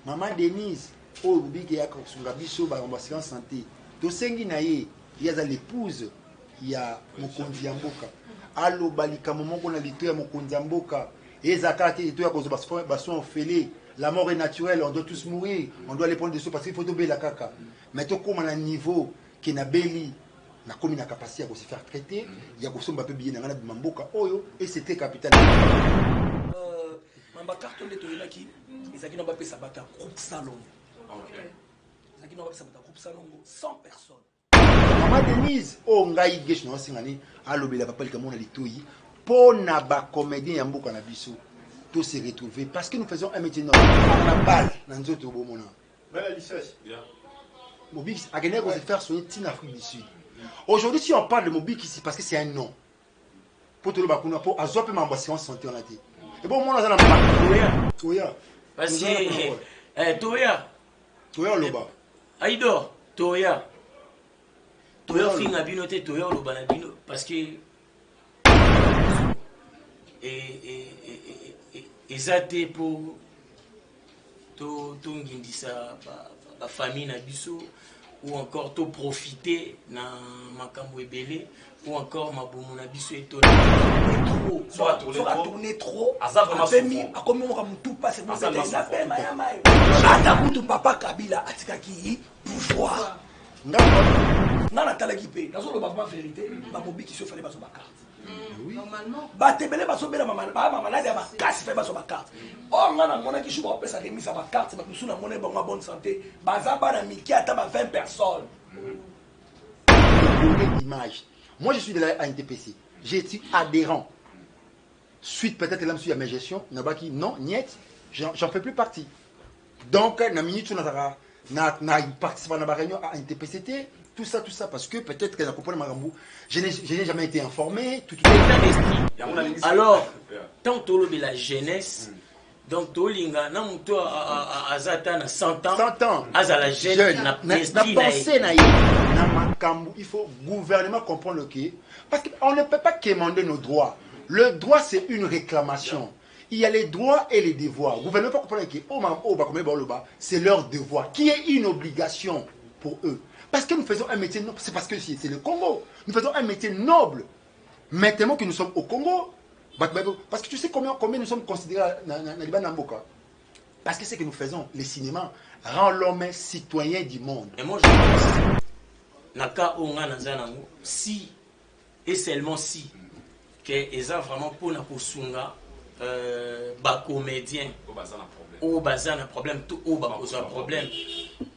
Maman Denise, oh, Rubi qui a son biso, en santé. Tosengi naye, il y a l'épouse, il y a Mokonzi Mboka. Allo balika moment qu'on a lité à Mokonzi Mboka. Et Zakati et tout à cause de basson fêlé. La mort est naturelle, on doit tous mourir, on doit les prendre dessus parce qu'il faut tomber la caca. Mais tout comme on a un niveau qui n'a belli, na comme une capacité à se faire traiter, il y a beaucoup de bien dans Mboka, oyo et c'était capital. Ma carte de toyela qui ils qui n'ont pas payé ça bata groupe salon. OK. Ils qui n'ont pas payé ça bata groupe salon 100 personnes. Maman Denise, oh ngai gesh no singani, alobela papa le kamona litoyi, pour na ba comédien ya mboka na biso. Tous se retrouver parce que nous faisons un métier noble. La base dans notre beau monde. Mais la licence, bien. Mobix a gagné à se faire soigner en Afrique du Sud. Aujourd'hui, si on parle de Mobix ici, parce que c'est un nom. Pour tout le monde, pour Azope Mambassé en santé, on a dit. Et bon, moi, on a la marque. Toya. Parce que. Toya. Toya Loba. Aïdor. Toya. Toya fin à binoté, Toya Loba na bino. Parce que. Ezate pour to ngindisa ba famille na biso ou encore to profiter na makambo ebele ou encore mabomo na biso étonné trop soit tourner trop a comme on comme tout passe bon ça fait mayama ata kutu papa Kabila atikaki pouvoir na talaki pe nazo le ba vérité ba mobi qui se fallait ba so ba carte. Oui. Normalement. Batebele basobela maman malade ya bakasi fait baso ba carte. Or nga na mona ki shuba pesa remise ba carte ba kusuna mona ba bonne santé. Baza ba na miki ata ba 20 personnes. Image. Moi je suis de la ANTPC. J'ai été adhérent. Suite peut-être là monsieur à mes gestions, nabaki non, niet, j'en fais plus partie. Donc na minute na participer à la réunion à NTPCT. Tout ça, parce que peut-être qu'elle a compris Marambou. Je n'ai jamais été informé. Alors, tant que la jeunesse, donc Tolinga, non, toi, à Zatan, 100 ans, 100 ans, à la jeune, il faut gouvernement comprendre le qui. Parce qu'on ne peut pas quémander nos droits. Le droit, c'est une réclamation. Il y a les droits et les devoirs. Le gouvernement peut comprendre que c'est leur devoir, qui est une obligation pour eux. Parce que nous faisons un métier noble, c'est parce que c'est le Congo. Nous faisons un métier noble. Maintenant que nous sommes au Congo, parce que tu sais combien nous sommes considérés dans Liban Namboka. Parce que c'est que nous faisons, le cinéma rend l'homme citoyen du monde. Et moi je pense, Naka Onga Nazanamo, si, et seulement si, que Eza vraiment pour Nakosunga, bas comédien, au bazar un problème, tout au bas un problème.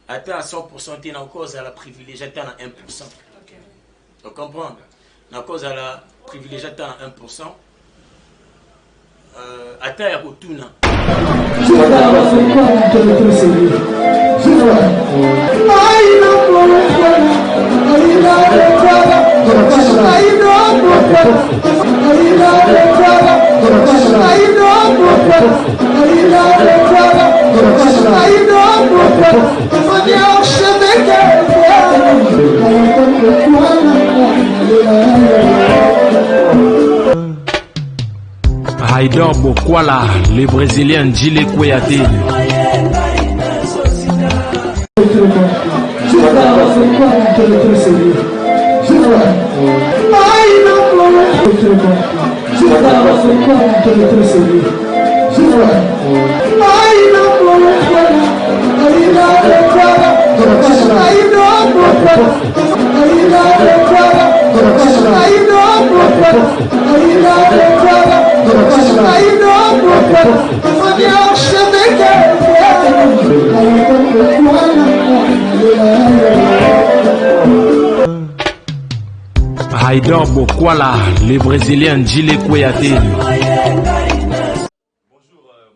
Attends à 100%, tu es en cause à la privilégiée, tu es à 1%. Tu comprends? En cause à la privilégiée, tu es à 1%. Attends à Kotuna. Haïdor Bokwala, le Brésilien Djile Kouyaté. Haïdor Bokwala, le Brésilien Djile Kouyaté. Bonjour,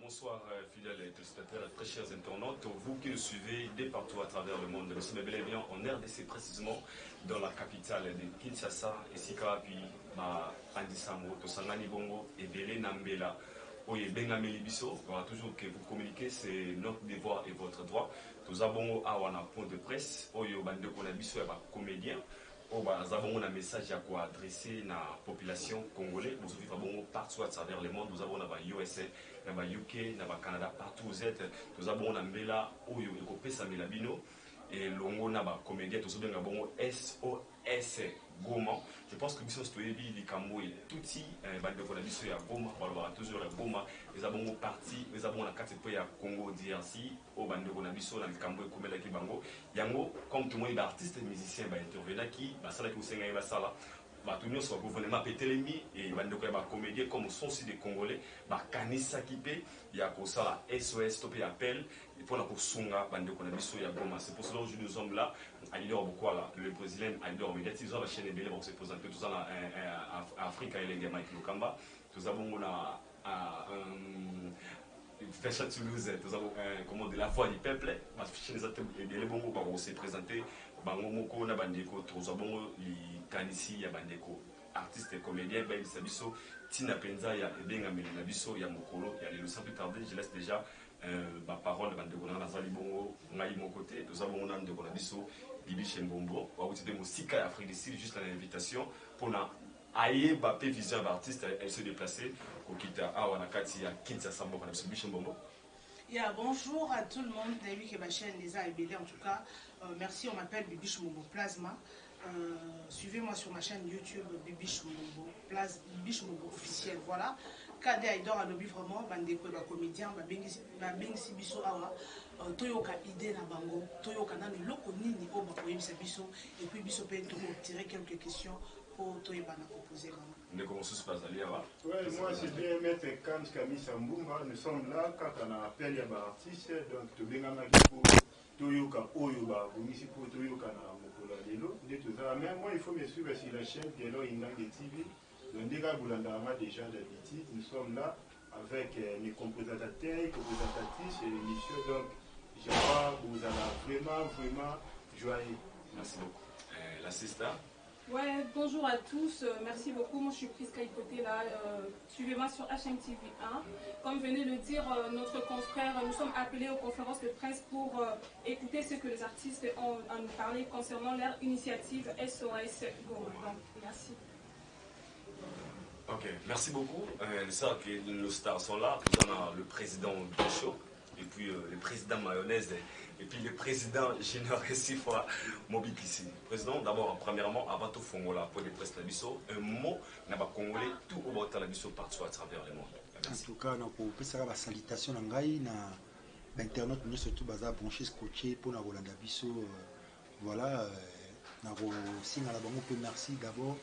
bonsoir fidèles téléspectateurs, très chers internautes, vous qui nous suivez dès partout à travers le monde. Nous sommes bel et bien en RDC, précisément dans la capitale de Kinshasa, et Sikapi, Andisamo, Tosangani Bongo et Belé Nambela. Oye Bengameli Bisso, il faudra toujours que vous communiquez, c'est notre devoir et votre droit. Nous avons un point de presse, Oyo Bande Konabiso, comédien. nous avons un message à adresser à la population congolaise. Nous vivons partout à travers le monde. Nous avons les USA, les UK, les Canada, partout où vous êtes. Nous avons un Mbela, Oyo, Ekopesa Melabino. Et l'ongo na ba comédien tous bien bon SOS Goma. Je pense que biso stoyebi li kambo et touti ba de la biso ya Goma ba toujours ya Goma. Les avons parti, les avons la carte pour ya Congo DRC au bande na biso na kambo e komela ki bango. Yango comme tout le monde artiste musicien ba intervenant qui ba sala ki usenga ba sala. Ba tout nyonso ba gouvernement petelemi et bande ko ba comédien comme sont si des Congolais ba kanisa kipe ya ko sala SOS topé appel. Pour la Kosunga, bande qu'on a mis sur Yagoma. C'est pour cela que nous sommes là. À l'idée le président a l'idée médiatique. Nous avons la chaîne de Bélé pour se présenter tout ça en Afrique et les gamins qui nous kamba. Nous avons Fashion Toulouse. Nous avons comment de la voix du peuple. Ma chaîne des Bélé Bongo pour se présenter. Bango Moko na bandeko. Nous avons les Kanisi ya bandeko. Artistes et comédiens, ben Sabiso, Tina Penza, ya Ebenga Melina Biso, ya Mokolo, ya les sans plus tarder. Je laisse déjà ma parole de Gondana Zalibongo, Naï mon côté, nous avons un de Gondabiso, Bibi Chembombo, ou de Moussika Afrique du Sud, juste à l'invitation pour na aïe Bappé vision d'artiste, elle se déplacer, pour quitter à Wanakati à Kinshasa, Bibi Chembombo. Yeah, bonjour à tout le monde, David Kebachen, les AIBD en tout cas. Merci, on m'appelle Bibi Chembombo Plasma. Suivez-moi sur ma chaîne YouTube Bibi Chembombo officiel. Voilà. Kade Aïdor a lobby vraiment, bandeko ba comédien, ba bengisi biso awa, toyoka idée na bango, toyoka na loko nini o ba koyemisa biso, et puis biso pe to tirer quelques questions pour toyeba na proposer bango. Ne comment ça se passe ali awa? Ouais, moi c'est bien maître Kams Kami Sambumba, nous sommes là quand on a appelé ya ba artiste, donc to bengana kipo toyoka oyo ba bongisi po toyoka na mokolo lelo, nde tout ça. Mais moi il faut me suivre sur la chaîne Gelo Indange TV. Donc, déjà d'habitude, nous sommes là avec les compositateurs et composisatrices et l'émission. Donc, je crois que vous allez vraiment joyeux. Merci beaucoup. La sister. Ouais, bonjour à tous. Merci beaucoup. Moi, je suis Priska Ipoté là. Suivez-moi sur HMTV1. Comme venez de le dire, notre confrère, nous sommes appelés aux conférences de presse pour écouter ce que les artistes ont à nous parler concernant leur initiative SOS Goma. Donc, merci. Ok, merci beaucoup. C'est ça que nos stars sont là. On a le président Bichot, et puis le président Mayonnaise, et puis le président Junior Sifa Mobikisi. Président, d'abord, premièrement, avant tout Fongola, pour les presse la Bisso, un mot n'a pas congolais, tout au bord de la Bisso partout à travers le monde. Merci. En tout cas, on peut faire la salutation en Gaï, na l'internet, nous surtout bazar branché, scotché pour la Rolanda Bisso. Voilà, na signe à la banque, merci d'abord.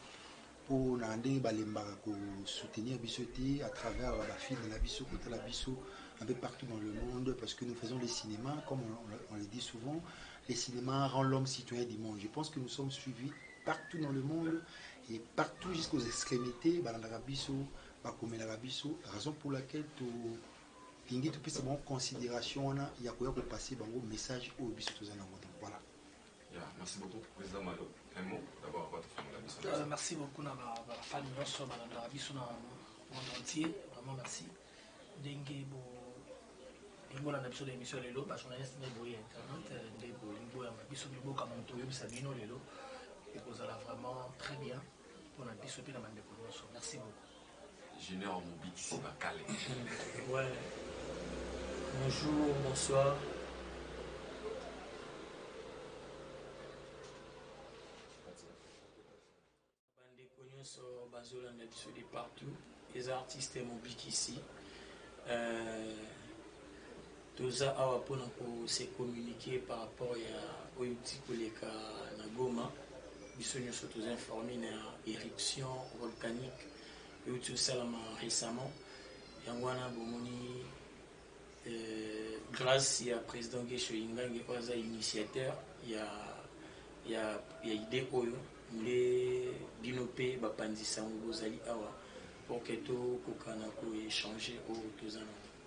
Pour soutenir Bissoti à travers la file de la Bisso, côté la Bisso, un peu partout dans le monde, parce que nous faisons les cinémas, comme on le dit souvent, les cinémas rendent l'homme citoyen du monde. Je pense que nous sommes suivis partout dans le monde et partout jusqu'aux extrémités, dans la Bisso, comme la Bisso, raison pour laquelle tout puisse avoir en considération, il y a quoi passer un message au Bisso. Voilà. Merci beaucoup, président Malo. Un mot d'abord à votre femme la Bisso. Merci beaucoup à la famille de la Bisso dans le monde entier. Vraiment merci. Dengue bo na biso de émission lelo ba journaliste ne boye internet de bo limbo ya biso bibo ka monto yo sabino lelo et vous allez vraiment très bien pour la biso pe na bande ko. Merci beaucoup. Junior Mobik ici va caler. Ouais. Bonjour, bonsoir. De partout, les artistes Mobik ici. Tout ça pour se communiquer par rapport à outils koleka na Goma. Biso nyonso tous informés na éruption volcanique et tout ça récemment. Yangwana bomoni grâce à président Gesho Ingange oza initiateur il y a idée oyo les binopé bapandisa ngozali awa pour que tout kokana ko échanger au tous an.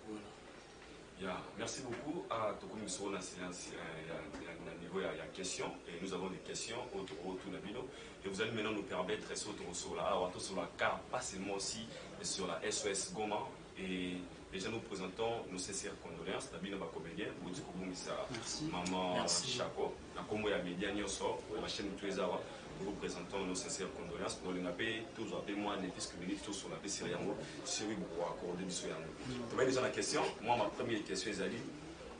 Voilà. Merci beaucoup à tout comme sur la silence il y a questions et nous avons des questions autour de la vidéo et vous allez maintenant nous permettre sur la carte pas seulement aussi sur la SOS Goma et déjà nous présentons nos sincères condoléances Nabino ba comédien Boudiko Boumissa maman Chako na kombo ya média nyoso la chaîne Tuezawa nous vous présentons nos sincères condoléances pour le napé, toujours appelé moi, les fils que bénéfice sur la paix syriango, Syrie pour accorder du soyango. Tu vas déjà la question, moi ma première question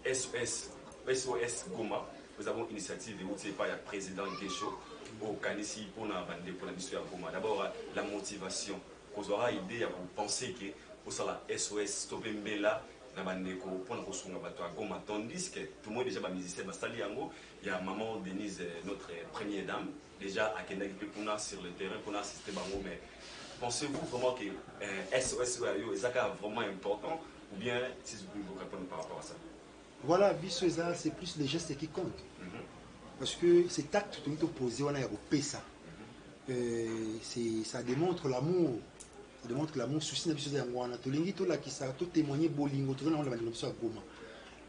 est SOS Goma, nous avons une initiative de vous par le président Guécho au Kanissi pour la mission à Goma. D'abord, la motivation, vous aurez idée à vous penser que pour ça la SOS stopper Mbela. Tandis que tout le monde déjà musicien il y a maman Denise, notre première dame, déjà à Kenaki Puna sur le terrain pour assister Bango. Mais pensez-vous vraiment que SOS est vraiment important ou bien si vous pouvez vous répondre par rapport à ça? Voilà, Bissoza, c'est plus les gestes qui comptent. Parce que cet acte que nous posé, on a repéré ça. Ça démontre l'amour. Ça démontre l'amour, souci de la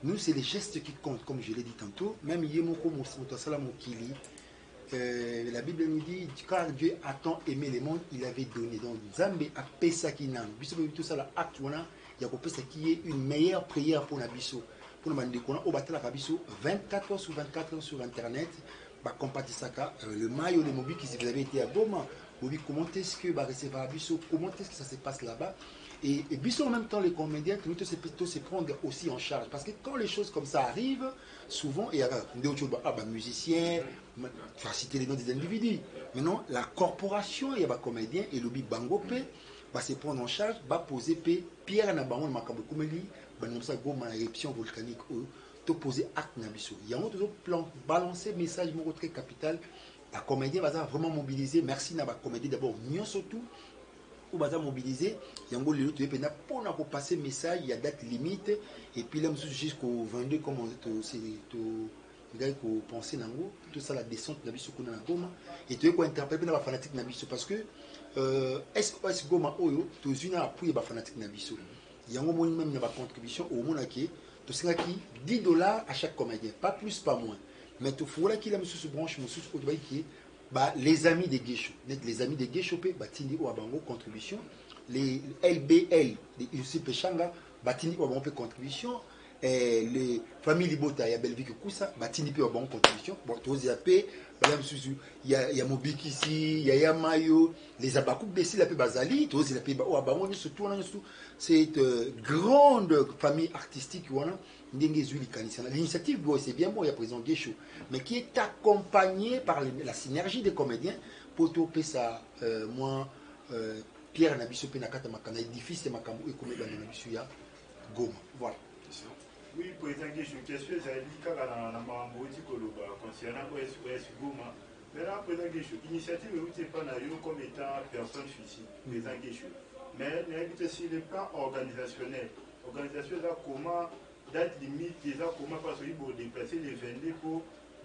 nous, c'est les gestes qui comptent, comme je l'ai dit tantôt. Même la Bible nous dit, car Dieu a tant aimé le monde, il avait donné. Donc, Zambé a fait ça qui n'a. Tout ça, l'acte, il y a qui est une meilleure prière pour la Bisso. Pour nous, on va 24 heures sur 24 heures sur Internet. Le maillot, le mobile qui vous avez été à Goma. Comment est-ce que recevoir Bisso, comment est-ce que ça se passe là-bas? Et Bisso, en même temps, les comédiens, nous se prendre aussi en charge. Parce que quand les choses comme ça arrivent, souvent, il y a d'autres choses, musiciens, citer les noms des individus. Maintenant, la corporation, il y a des comédiens, et le Bangopé va se prendre en charge, va poser pierre na bango makabo kumeli, banamsa goma éruption volcanique, to poser acte na Bisso. Il y a un autre plan, balancer message très capital. La comédien va vraiment mobiliser. Merci na ba comédie d'abord. Nous surtout où va mobiliser. Yango le tu pena pour na passer message. Il y a date limite et puis là jusqu'au 22 comme c'est tout gars qu'on pensait nango tout ça la descente na biso kuna na Goma et tu es quoi interpréter na ba fanatique na biso parce que SOS Goma oyo to zuna appuyer ba fanatique na biso. Yango moni même na ba contribution au monde qui to singa qui $10 à chaque comédien, pas plus pas moins. Mais il faut qu'il y ait une branche, les amis des Guécho. Les amis des Guécho, Batini ou Abango contribution. Les LBL, les Yussi Pechanga, Batini ou Abango contribution. Les familles Libota, il y a Belvique Koussa, Batini ou Abango contribution. Bon, tous les il y a Mobiki ici, il y a Yamayo, les Abakou Bessi, la paix Bazali, tous les pays Abango, c'est une grande famille artistique. L'initiative, c'est bien bon, il y a président Guécho, mais qui est accompagné par la synergie des comédiens pour toper ça, moi, Pierre Nabiso Penakata Makana, édifice et Makamou et comédien Nabisuya, Goma. Voilà. Oui, président Guécho, question, j'ai dit qu'il y a un Mamboudi Koloba concernant OS Goma. Maintenant, président Guécho, l'initiative n'est pas comme étant personne suicide, président Guécho. Mais sur le plan organisationnel, l'organisation est comment date limite déjà comment parce qu'il faut déplacer les 22 pour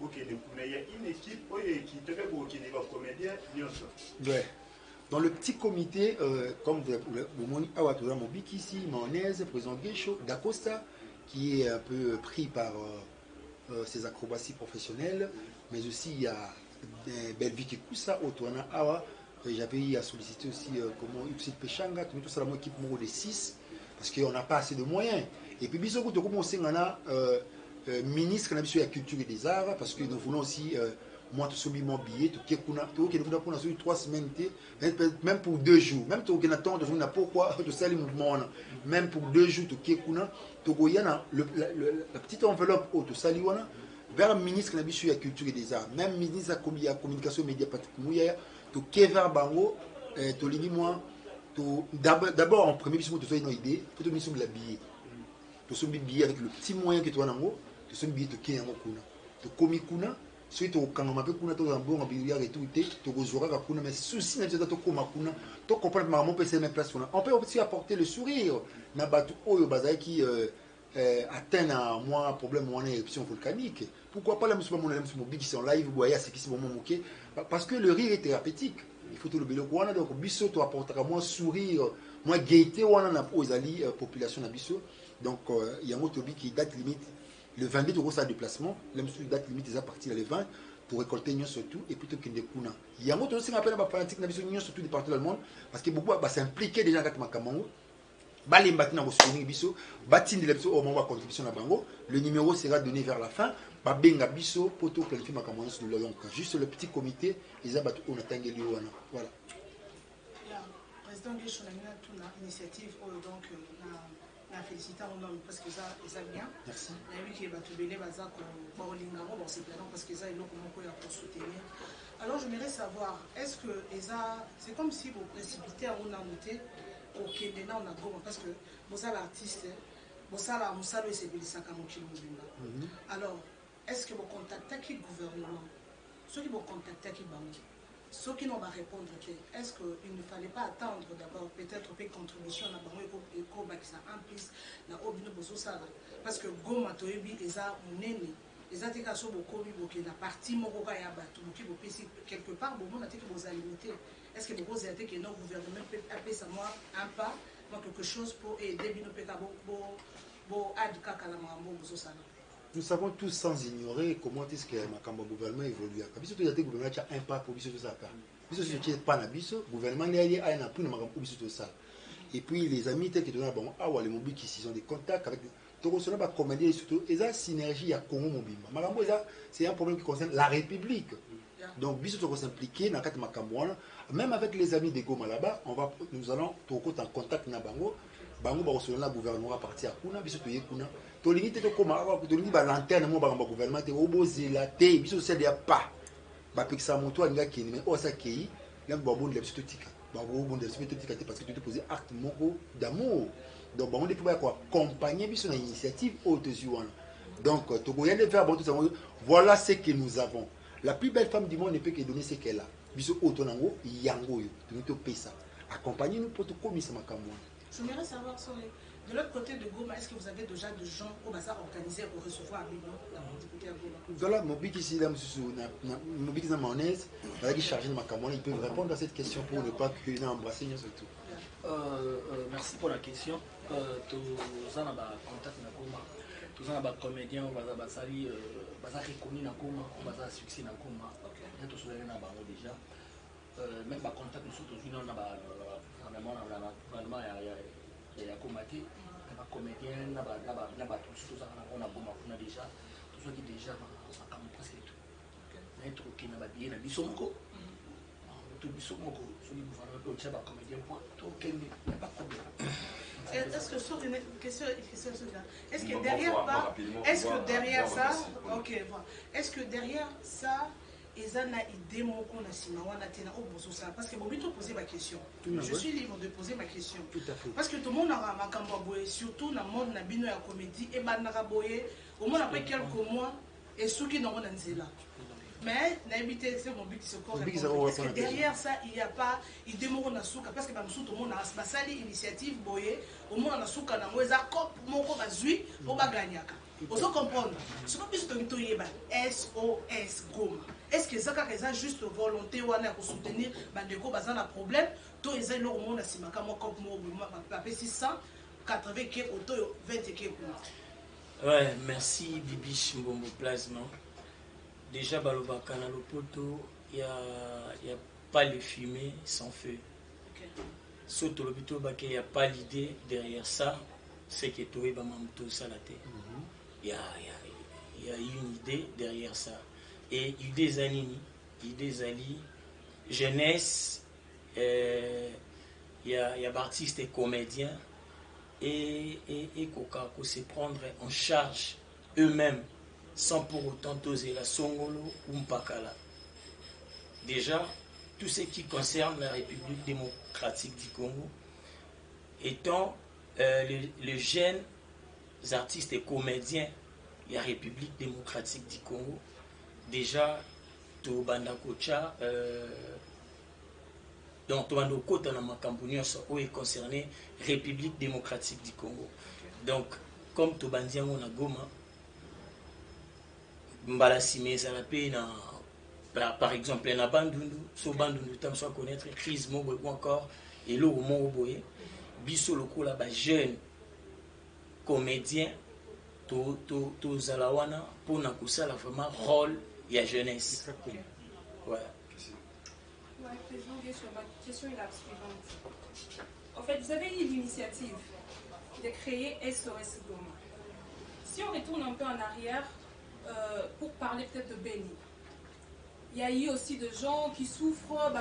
qu'il y ait une équipe qui te fait pour qu'il y ait des comédiens. Ouais. Dans le petit comité, comme vous montrez, Awatoura Mobiki ici, Mayonnaise, président Guécho, D'Acosta, qui est un peu pris par ses acrobaties professionnelles, mais aussi il y a Belvique Koussa, Otoana Awa, j'avais sollicité aussi comment Uxil Pechanga, tout ça, la équipe de 6, parce qu'on n'a pas assez de moyens. Et puis, bisous, tout comme on a ministre de la Culture et des Arts, parce que nous voulons aussi, moi, tout ce mon billet, tout qui est 3 semaines, même pour 2 jours, même tout qui attend, pourquoi, tout ça, les mouvements, même pour 2 jours, tout qui est tout la petite enveloppe, tout ça, vers le ministre de la Culture et des Arts, même ministre de la Communication média Patrick tout Kevin Bango, tout l'ini moi, d'abord en premier, tu as une idée, tu as une billet. Tu as un billet avec le petit moyen que tu as dans le tu as un billet qui est dans le tu as commis kuna, si tu as un peu kuna, tu as un bon billet et tout, tu as un kuna, mais souci, tu as un kuna, tu comprends que maman peut se mettre place. On peut aussi apporter le sourire, qui atteint à moi un problème ou une éruption volcanique. Pourquoi pas la musique qui sont live, c'est qui sont moqués, parce que le rire est thérapeutique. Il faut tout le bélo. Donc, Bisso, tu apporteras moins sourire, moins gaieté, on a aux alliés population à Bisso. Donc, il y a un autre qui date limite le 22 de sa déplacement, même si date limite déjà parti le 20 pour récolter Nyon surtout et plutôt qu'il y a des kuna. Il y a un autre aussi qui appelle un fanatique Nyon surtout des partout dans le monde parce que beaucoup s'impliquer déjà avec Makamango. Balimbati na soutenir biso, batindi la biso au moment de contribution na bango. Le numéro sera donné vers la fin. Babenga biso poto planifier makambo sur le long. Juste le petit comité, ils abattent on attendait lui voilà. Président Guichon a une initiative donc na féliciter mon nom parce que ça bien. Merci. Na lui qui va te béler baza ko baolinga mo bon c'est plan parce que ça il est comment ya pour soutenir. Alors j'aimerais savoir est-ce que c'est comme si vous précipitez on a noté au Kenya on a goma parce que vous êtes l'artiste vous êtes la musalo et c'est bilisaka mokili mobimba. Alors est-ce que vous contactez qui gouvernement ceux qui vont contacter qui banque ceux qui n'ont pas répondre, est-ce qu'il ne fallait pas attendre d'abord peut-être une contribution à la banque et que ça en plus la obino bososala parce que goma toyebi eza munene eza tika so bokobi boke na partie moko ka ya bato boki bopesi quelque part bon na tika boza limité est-ce que vous avez que notre gouvernement peut appeler ça moi un pas moi quelque chose pour aider bino peka bo adka kala mambo bososala. Nous savons tous sans ignorer comment est-ce que le gouvernement évolue. Biso to yate gouvernement a un pas pour biso to ça. Biso to pas na biso gouvernement n'est a na pour na makambo biso to ça. Et puis les amis tels que donnent bon les mobiles qui sont des contacts avec to sona ba commander surtout eza synergie ya Congo mobimba. Makambo c'est un problème qui concerne la République. Donc biso to s'impliquer dans quatre makambo même avec les amis de Goma là-bas, nous allons to en contact na bango. Bango ba recevoir le gouvernement à partir kuna biso to yekuna. To limite to koma to limite ba lanterne mo ba gouvernement te obozela te biso se dia pas ba pekisa moto alinga kini mais o sa kei nang ba bon de biso to tika ba bon de biso to tika te parce que tu te poser acte moko d'amour donc bango depuis ba ko accompagner biso na initiative autozuana donc to ko yende faire bon tout ça voilà ce que nous avons la plus belle femme du monde ne peut que donner ce qu'elle a biso autonango yango yo to pesa accompagner nous pour to komisa makambo. J'aimerais savoir de l'autre côté de Goma, est-ce que vous avez déjà des gens au bazar organisés pour recevoir à Bino, à Goma? Voilà, mon but ici, là, mon but est mayonnaise, qui charge de ma camone, ils peuvent répondre à cette question pour ne pas que nous embrasser surtout. Merci pour la question. Tous en contact na Goma, tous en comédien, on va basali, bazar reconnu na Goma, on va succès na Goma. Il y a tous les gens na déjà. Même pas contact nous surtout nous na vraiment il y a combattu un comédien n'a tout ça on a déjà tout ce qui déjà comme presque tout être qui n'a pas bien na bisonko tout bisonko sur le gouvernement peut faire comédien point tout quel n'y a pas de problème. Est-ce que sur une question est-ce que derrière ça OK voilà est-ce que derrière ça ils ont une idée parce que bon, tu poser ma question. Je suis libre de poser ma question. Tout à fait. Parce que tout le monde a un surtout dans le monde de la comédie et au moins après quelques mois et ceux qui n'ont pas là. Mais c'est mon but c'est est-ce que derrière ça il n'y a pas idée mon souka parce que tout le monde a une initiative boye au moins on a souka dans les accords mon ko bazui pour ba gagnaka. Vous comprendre. Ce qu'on peut SOS Goma. Est-ce que ça a juste volonté ou à soutenir Bandeko bazan un problème to eza lo monde simaka mo comme mo papé 680 k auto 20 k. Ouais, merci Bibiche Mbombo Plasma. Déjà balobaka na lopoto il y a pas les fumées sans feu. Surtout l'hôpital baké il y a pas l'idée derrière ça, c'est que toi ba mamto salate. Il y a une idée derrière ça. Et idées anini, idées ali, jeunesse, il y a artistes et comédiens et Coca se prendre en charge eux-mêmes sans pour autant toser la Songolo ou Mpakala. Déjà, tout ce qui concerne la République démocratique du Congo, étant les jeunes artistes et comédiens, la République démocratique du Congo, déjà, tout banda kocha, donc tout banda kota na makambo où est concerné République démocratique du Congo. Donc, comme tout bandi yango na Goma, mbala simé ça la paix na par exemple na Bandundu, so Bandundu tam soit connaître crise mo ou encore et lo mo boye, biso lokola ba jeune comédien to zalawana pour na kusala vraiment rôle et à jeunesse. Okay. Ouais. Ouais, président, ma question est la suivante. En fait, vous avez eu l'initiative de créer SOS Goma. Si on retourne un peu en arrière, pour parler peut-être de Béni, il y a eu aussi des gens qui souffrent,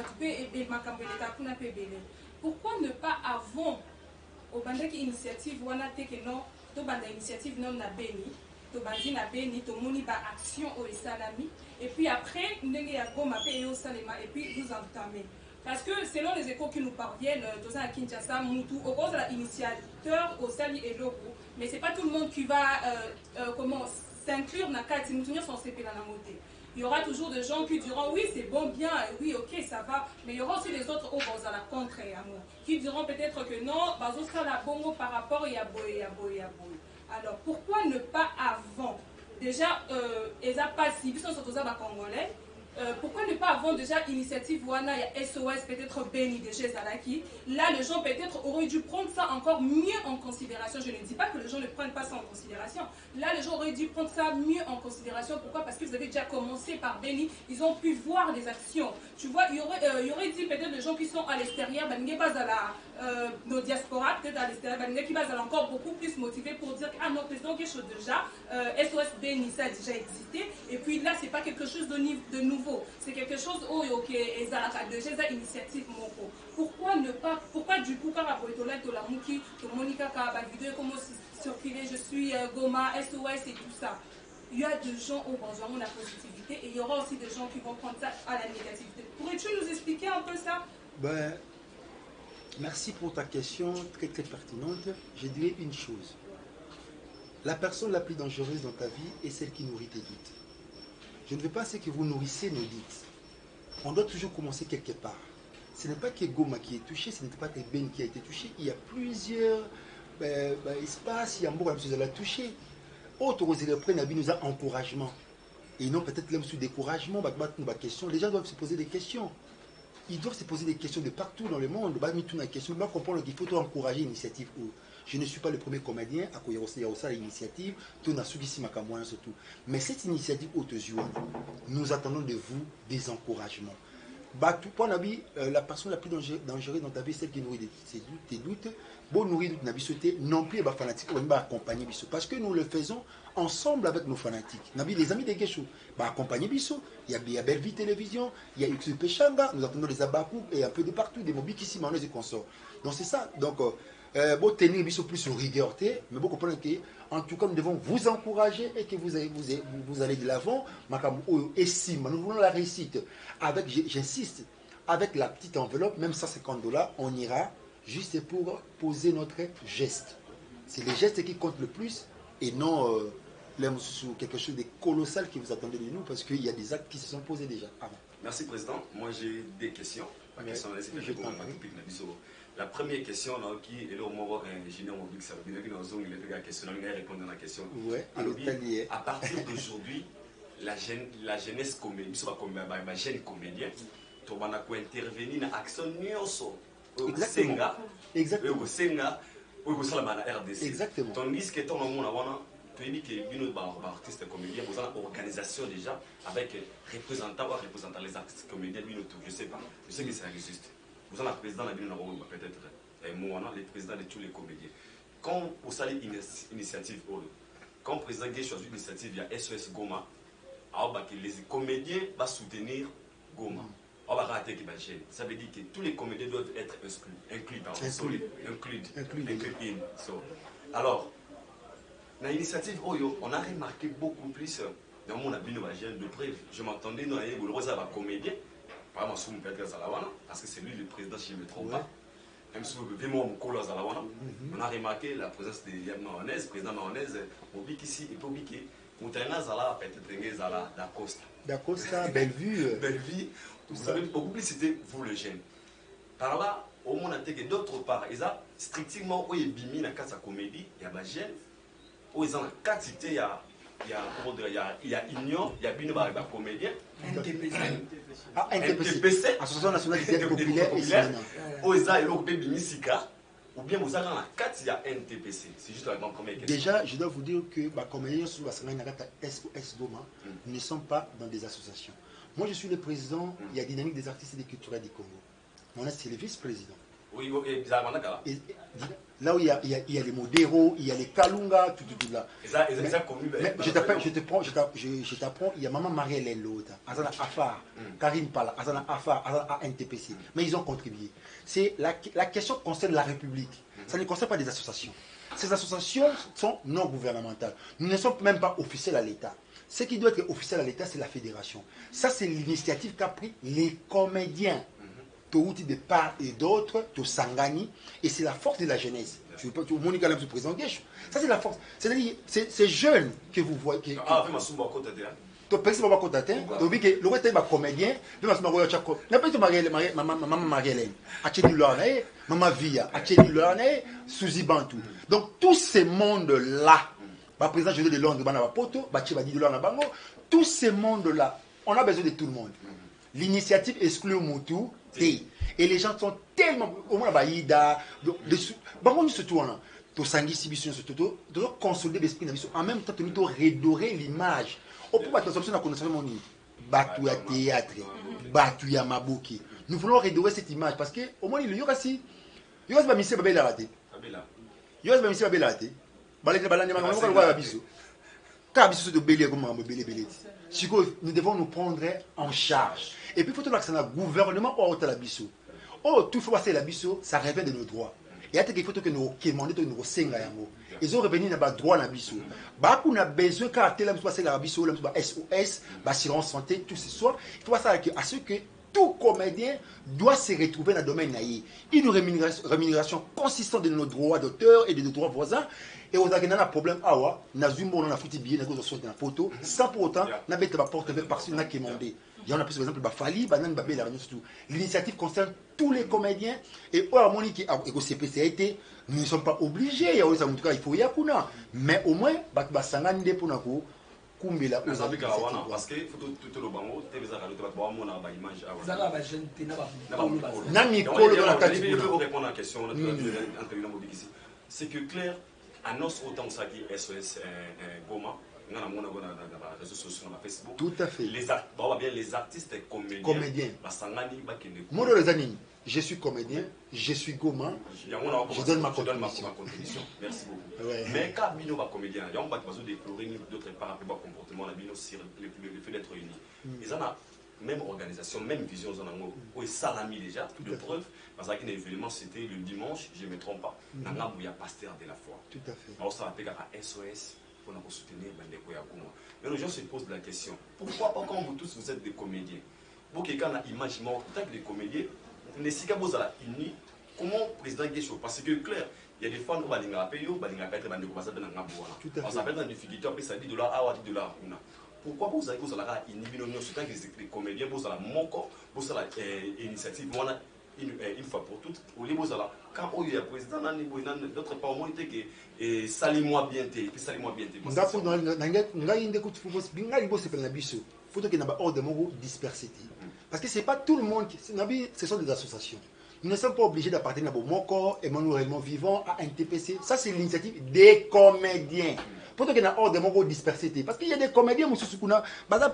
pourquoi ne pas avant au bandaki initiative wana teke non to banda initiative non na Béni to bandi na Béni to moni ba action au salami et puis après ndenge ya Goma pe au salema et puis vous entamez parce que selon les échos qui nous parviennent dans à Kinshasa Moutou au cause de l'initiateur au sali et logo mais c'est pas tout le monde qui va comment s'inclure dans kati Moutou son CP na moté. Il y aura toujours des gens qui diront oui c'est bon bien, oui ok ça va, mais il y aura aussi les autres au bas à la contre qui diront peut-être que non, bazo ça la bongo par rapport à boy. Alors pourquoi ne pas avant déjà ils a pas si ils sont surtout à congolais. Pourquoi ne pas avoir déjà initiative Wana, il y a SOS, peut-être Béni de chez Zalaki. Là, les gens peut-être auraient dû prendre ça encore mieux en considération. Je ne dis pas que les gens ne prennent pas ça en considération. Là, les gens auraient dû prendre ça mieux en considération. Pourquoi? Parce qu'ils avaient déjà commencé par Béni. Ils ont pu voir les actions. Tu vois, il y aurait dit peut-être les gens qui sont à l'extérieur, nos diasporas, peut-être à l'extérieur, qui vont encore beaucoup plus motivés pour dire ah non, président, quelque chose déjà, SOS Béni, ça a déjà existé. Et puis là, c'est pas quelque chose de nouveau. C'est quelque chose où il y a déjà initiative. Pourquoi ne pas, pourquoi du coup, quand la Mouki, Monica, la vidéo, comment circuler, je suis Goma, SOS et tout ça. Il y a des gens qui ont la positivité et il y aura aussi des gens qui vont prendre ça à la négativité. Pourrais-tu nous expliquer un peu ça? Merci pour ta question très très pertinente. Je dirais une chose. La personne la plus dangereuse dans ta vie est celle qui nourrit tes doutes. Je ne veux pas que vous nourrissez nos doutes. On doit toujours commencer quelque part. Ce n'est pas que Goma qui est touché, ce n'est pas que Ben qui a été touché. Il y a plusieurs espaces, il y a beaucoup de choses à la toucher. Autre nous a encouragement. Et non peut-être même sous découragement, les gens doivent se poser des questions. Ils doivent se poser des questions de partout dans le monde. Ils doivent comprendre qu'il faut encourager l'initiative. Je ne suis pas le premier comédien à faire l'initiative, surtout. Mais cette initiative nous attendons de vous des encouragements. La personne la plus dangereuse dans ta vie, celle qui nourrit tes doutes, non plus fanatique, on va accompagner parce que nous le faisons ensemble avec nos fanatiques. Les amis des Guéchou, accompagner Bissot. Il y a Belleville Télévision, il y a XP Changa, nous attendons les Abakou et un peu de partout, des mobiles qui s'y manègent et consorts. Donc c'est ça. Donc, tenir Bissot plus sur rigueur, mais vous comprenez que, en tout cas, nous devons vous encourager et que vous allez de l'avant. Et si nous voulons la réussite, avec, j'insiste, avec la petite enveloppe, même $150, on ira juste pour poser notre geste. C'est les gestes qui comptent le plus et non quelque chose de colossal qui vous attendez de nous parce qu'il y a des actes qui se sont posés déjà avant. Merci Président. Moi j'ai des questions. La première question, qui est le moment ingénieur mobile, ça veut dire que nous avons question, nous répondre à la question. À partir d'aujourd'hui, la jeunesse comédienne, la jeune comédienne, tu vas intervenir dans l'action Exactement. Exactement. Tandis que ton monde tu dis que nous artistes comédiens, vous avez une organisation déjà avec représentants les artistes comédiens, je sais pas. Je sais que ça existe. Vous avez le président de la ville, peut-être moi, le président de tous les comédiens. Quand vous avez une initiative, quand le président a choisi une initiative, il y a SOS Goma, les comédiens vont soutenir Goma. Ça veut dire que tous les comédiens doivent être inclus. Alors, dans l'initiative on a remarqué beaucoup plus dans mon avis de preuve. Je m'entendais dans les comédiens, par exemple, parce que c'est lui le président, si je ne me trompe pas. Même si on a remarqué la présence de Yann Mahonnaise, président Mahonnaise, ici et pour Biké. Peut-être la Costa. Da Costa, Bellevue. Bellevue. Vous savez, beaucoup plus c'était vous le jeune. Par là, au moins, d'autre part, ils ont strictement où il y a une comédie, il y a des jeunes, où ils ont une quantité, il y a Union, il y a bien des comédiens. NTPC. Association nationale des théâtres populaires. Où ils ont une Misika. Ou bien vous avez la carte, il y a NTPC. C'est juste la première question. Déjà, je dois vous dire que les comédiens sur la SOS Goma ne sont pas dans des associations. Moi, je suis le président, il y a Dynamique des artistes et des culturels du Congo. On est le vice-président. Oui, là où il y a les modéros, il y a les Kalunga, tout là. Je t'apprends, il y a Maman Marie-Hélène l'autre, Azana Afar, Karim Pala, Azana Afar, Azana ANTPC. Mais ils ont contribué. La question concerne la République. Ça ne concerne pas des associations. Ces associations sont non gouvernementales. Nous ne sommes même pas officiels à l'État. Ce qui doit être officiel à l'État, c'est la fédération. Ça, c'est l'initiative qu'a pris les comédiens. Touti de part et d'autre, to Sangani, et c'est la force de la jeunesse. Tu peux Monica se présenter. Ça, c'est la force. C'est-à-dire, c'est jeunes que vous voyez. Tu penses pas qu'on t'atteint. Tu dis que le reste est comédien. Tu m'as dit que maman Marie-Hélène, Achedi Lorne, maman Via, Achedi Lorne, Suzy Bantou. Donc, tous ces mondes-là, par président José de Londres, Banabapoto, Bachibadi de Lorne, Bango, tous ces mondes-là, on a besoin de tout le monde. L'initiative exclut Moutou. Et les gens sont tellement. Au moins, Baïda. Surtout, de consolider l'esprit. En même temps, de redorer l'image. Au pouvoir de la connaissance, Batou à théâtre, Batou à Maboki. Nous voulons redorer cette image parce qu'au moins, il y aura si. Il y aura si Babé la raté. Il y aura si Babé la raté. Nous devons nous prendre en charge. Et puis, il faut que le gouvernement ait la bisso. Oh, tout faut passer la bisso, ça revient de nos droits. Et il faut que nous demandions nous senga yango. Ils ont revenu dans le droit la bisso. Bah, on a besoin quand la passer la bisso, la SOS, assurance santé, tout ce soir. Il faut passer à ce que tout comédien doit se retrouver dans le domaine naïf. Une rémunération consistante de nos droits d'auteur et de nos droits voisins. Et on a un problème, on a zoomé, on a foutu bien, on a sorti une photo, sans pour autant, on a mis la porte avec personne qui est demandé. Il y en a plus, par exemple, Bafali, l'initiative concerne tous les comédiens. Et au Harmonie, au CPCIT, nous ne sommes pas obligés. En tout cas, il faut y aller. Mais au moins, Basangani pour nous. Parce que tout le bango, tu es répondre à la question. C'est que clair, annonce autant ça qui SOS Goma. Nous avons les réseaux sociaux, sur Facebook. Tout à fait. Les artistes comédiens. Moi, les amis, je suis comédien, je suis Goma, je donne ma contribution. Merci beaucoup. Ouais. Mais quand nous sommes comédiens, il y a besoin de déplorer d'autres par rapport au comportement, le fait d'être unis. Ils ont la même organisation, même vision, où ils salami déjà, de preuve. Parce qu'un événement, c'était le dimanche, je ne me trompe pas, il y a pasteur de la foi. Tout à fait. Alors ça appelle à SOS. Pour soutenir Bandeko Yakuma. Mais les gens se posent la question, pourquoi pas quand vous tous vous êtes des comédiens? Pour quelqu'un a imagine en tant que des comédiens, les Sikabos à la unis, comment président Guécho? Parce que clair, il y a des fois nous balinga payo, balinga paye Bandeko Basa de Nangabouana. On s'appelle dans des difficultés, après ça $10, $10. Pourquoi vous avez la inhibition sur les comédiens, vous avez mon corps, vous avez l'initiative, une fois pour toutes, au niveau quand il y a président, d'autres pas au moins que salis-moi bien, salis-moi bien. Parce que ce n'est pas tout le monde, ce sont des associations. Nous ne sommes pas obligés d'appartenir à Moko, Emmanuel Raymond Vivant, à NTPC. Ça, c'est l'initiative des comédiens. Pour qu'il y ait hors de mon dispersé. Parce qu'il y a des comédiens, M. Sukuna,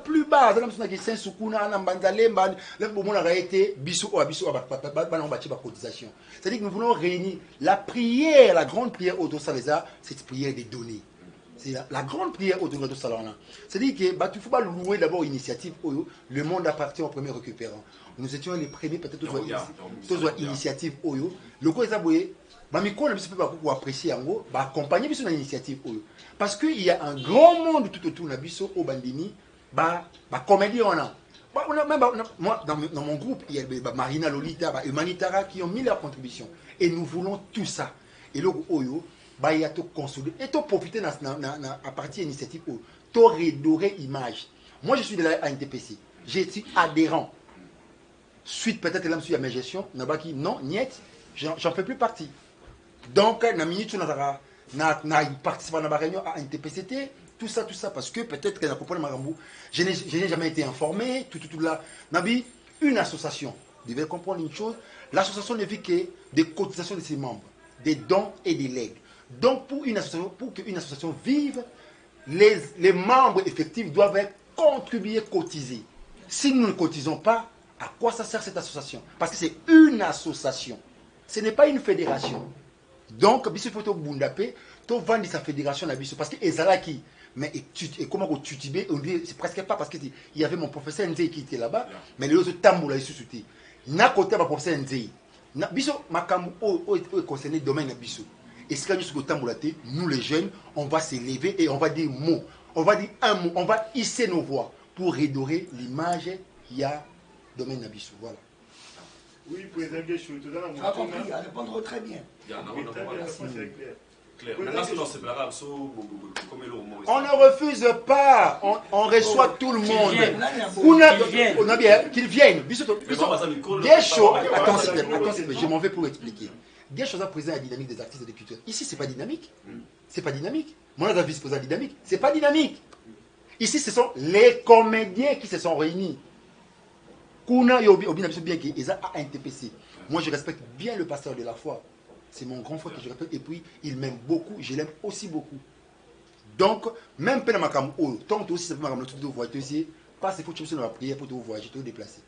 plus bas, il y a Saint Sukuna, Nambandale, le moment a été bisou, cotisation. C'est-à-dire que nous voulons réunir la prière, la grande prière au Saleza, cette prière des données. C'est la grande prière au de Salona. C'est-à-dire que il ne faut pas louer d'abord l'initiative, le monde appartient au premier récupérant. Nous étions les premiers, peut-être, tous initiative, le coup est aboué. Mamiko ne peut pas apprécier en gros, accompagner l'initiative. Parce qu'il y a un grand monde tout autour de Bisso, au Bandini, comédie on a. Moi, dans mon groupe, il y a Marina Lolita, Humanitara qui ont mis leur contribution. Et nous voulons tout ça. Et le Oyo, il y a tout consolidé. Et tout profiter à partir de l'initiative, tout redorer image. Moi, je suis de la NTPC. Je suis adhérent. Suite peut-être là, monsieur, à mes gestions, non, niet, j'en fais plus partie. Donc, na minute, na participé à la réunion à NTPCT, tout ça, parce que peut-être que je n'ai jamais été informé, tout là. Nabi, une association, vous devez comprendre une chose, l'association ne vit que des cotisations de ses membres, des dons et des legs. Donc, pour qu'une association vive, les membres effectifs doivent contribuer, cotiser. Si nous ne cotisons pas, à quoi ça sert cette association? Parce que c'est une association. Ce n'est pas une fédération. Donc, il faut que Bundapé, tu vends sa fédération à Bissou parce que Ezalaki. Mais et comment tu tibé, c'est presque pas parce qu'il y avait mon professeur Nzei qui était là-bas, mais les autres tambours là, ils sont na côté ma professeur Nzei. Bissou, ma camu, concerné le domaine de Bissou. Et ce que nous les jeunes, on va s'élever et on va dire mots. On va dire un mot, on va hisser nos voix pour redorer l'image qu'il y a domaine de Bissou. Voilà. Oui, président Guéchou, tu as compris, à répondre très bien. On ne refuse pas, on reçoit tout le monde. Qu'ils viennent. Guéchou, attends, je m'en vais pour expliquer. Guéchou a président la dynamique des artistes et des cultures. Ici, c'est pas dynamique. C'est pas dynamique. Moi, on a vice-président dynamique. C'est pas dynamique. Ici, ce sont les comédiens qui se sont réunis. Kuna Yobi, bien qui est à NTPC. Moi, je respecte bien le pasteur de la foi. C'est mon grand frère que je respecte. Et puis, il m'aime beaucoup. Je l'aime aussi beaucoup. Donc, même pendant ma campagne, tant aussi, ça peut m'amener tout de voyager. Parce qu'il faut que tu la prière pour te voyager, te déplacer.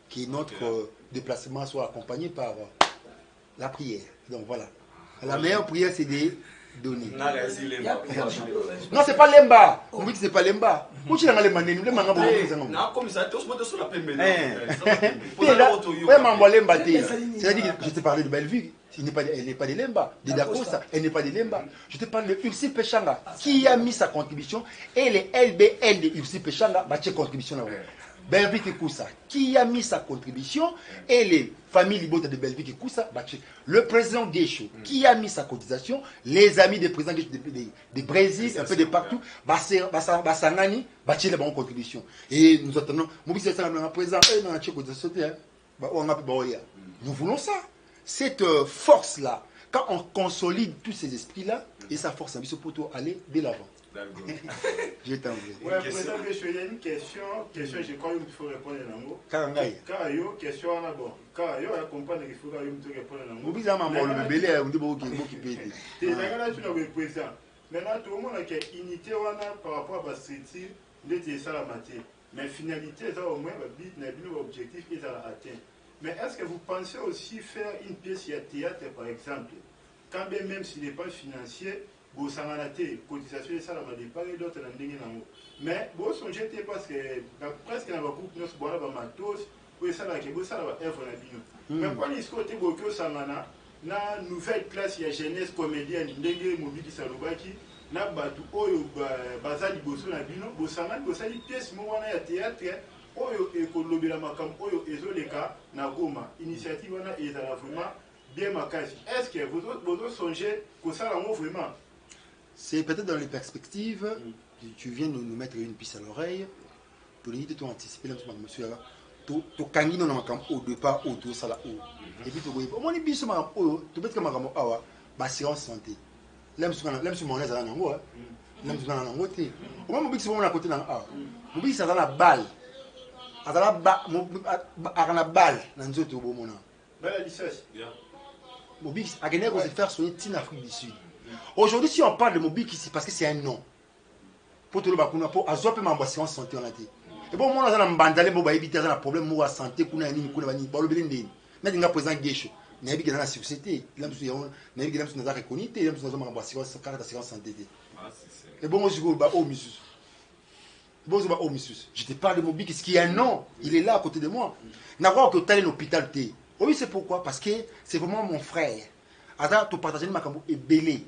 Que notre déplacement soit accompagné par la prière. Donc, voilà. La meilleure prière, c'est des donner. Non, c'est pas Lemba. On dit que c'est pas Lemba. Où tu l'as Lemba? C'est-à-dire que je te parlais de Bellevue. Elle n'est pas de Lemba. De Dakosa, elle n'est pas de Lemba. Je te parle de Ursi Pechanga qui a mis sa contribution et les LBL de Ursi Pechanga bah tu contribution là. Bellevue Koussa qui a mis sa contribution et les familles Libota de Bellevue Koussa bah le président Guéchou qui a mis sa cotisation, les amis des présidents de Brésil un peu de partout bah Sangani bah tu les bonnes contributions et nous attendons mon président nous voulons ça. Cette force-là, quand on consolide tous ces esprits-là, et ça force un peu pour aller de l'avant. Je t'en prie. Oui, président, il y a une question, je crois qu'il faut répondre à l'angle. Car il y a une question d'abord. Car il y a une comprendre qu'il faut répondre à l'angle. Vous avez un le bébé, on dit beaucoup qui peut. Tu es président. Maintenant, tout le monde a une unité par rapport à la structure de ça la matière. Mais finalité, ça au moins, l'objectif est atteint. Mais est-ce que vous pensez aussi faire une pièce de théâtre, par exemple, quand bien même s'il n'est pas financier, vous savez, cotisation et ça, la départ et d'autres mais vous songez parce que presque dans le groupe, nous avons matos, vous savez que vous avez œuvre na bino. Mais quand il se côté beaucoup sangana, na nouvelle classe ya jeunesse comédienne, ndenge mobili salobaki, na batu oyo bazali boso na bino, vous savez que ça pièce mo wana ya théâtre. Oyo ekolobela makam oyo ezoleka na Goma initiative wana ezala vraiment bien makasi. Est-ce que vous songez que ça là vraiment c'est peut-être dans les perspectives tu viens de nous mettre une piste à l'oreille pour nous dire de anticiper là monsieur là to kangi na makam au départ au tout ça là et puis to go on ni biso makam oyo to peut-être makam awa ba assurance santé là monsieur mon ezala nango là monsieur na nango te au moins mo biksi mo na côté na mo biksi ça na balle à balle dans nzoto bomona belle licence Mobix a gagné se faire soigner en Afrique du Sud. Aujourd'hui si on parle de Mobix ici parce que c'est un nom pour tout le bakuna pour azope ma assurance santé on a dit et bon moi na mbandale mo ba éviter un problème mo santé kuna nini kuna bani ba lobeli ndeni na dinga président Guéchou na yebi na société là monsieur na yebi na monsieur na reconnaître là monsieur na assurance carte d'assurance santé et bon moi je go ba o monsieur. Je te parle de Mobix, qui est un nom, il est là à côté de moi. N'avoir que tel hôpital. Oui, c'est pourquoi? Parce que c'est vraiment mon frère. Attends, tu partages ma cambo et belé.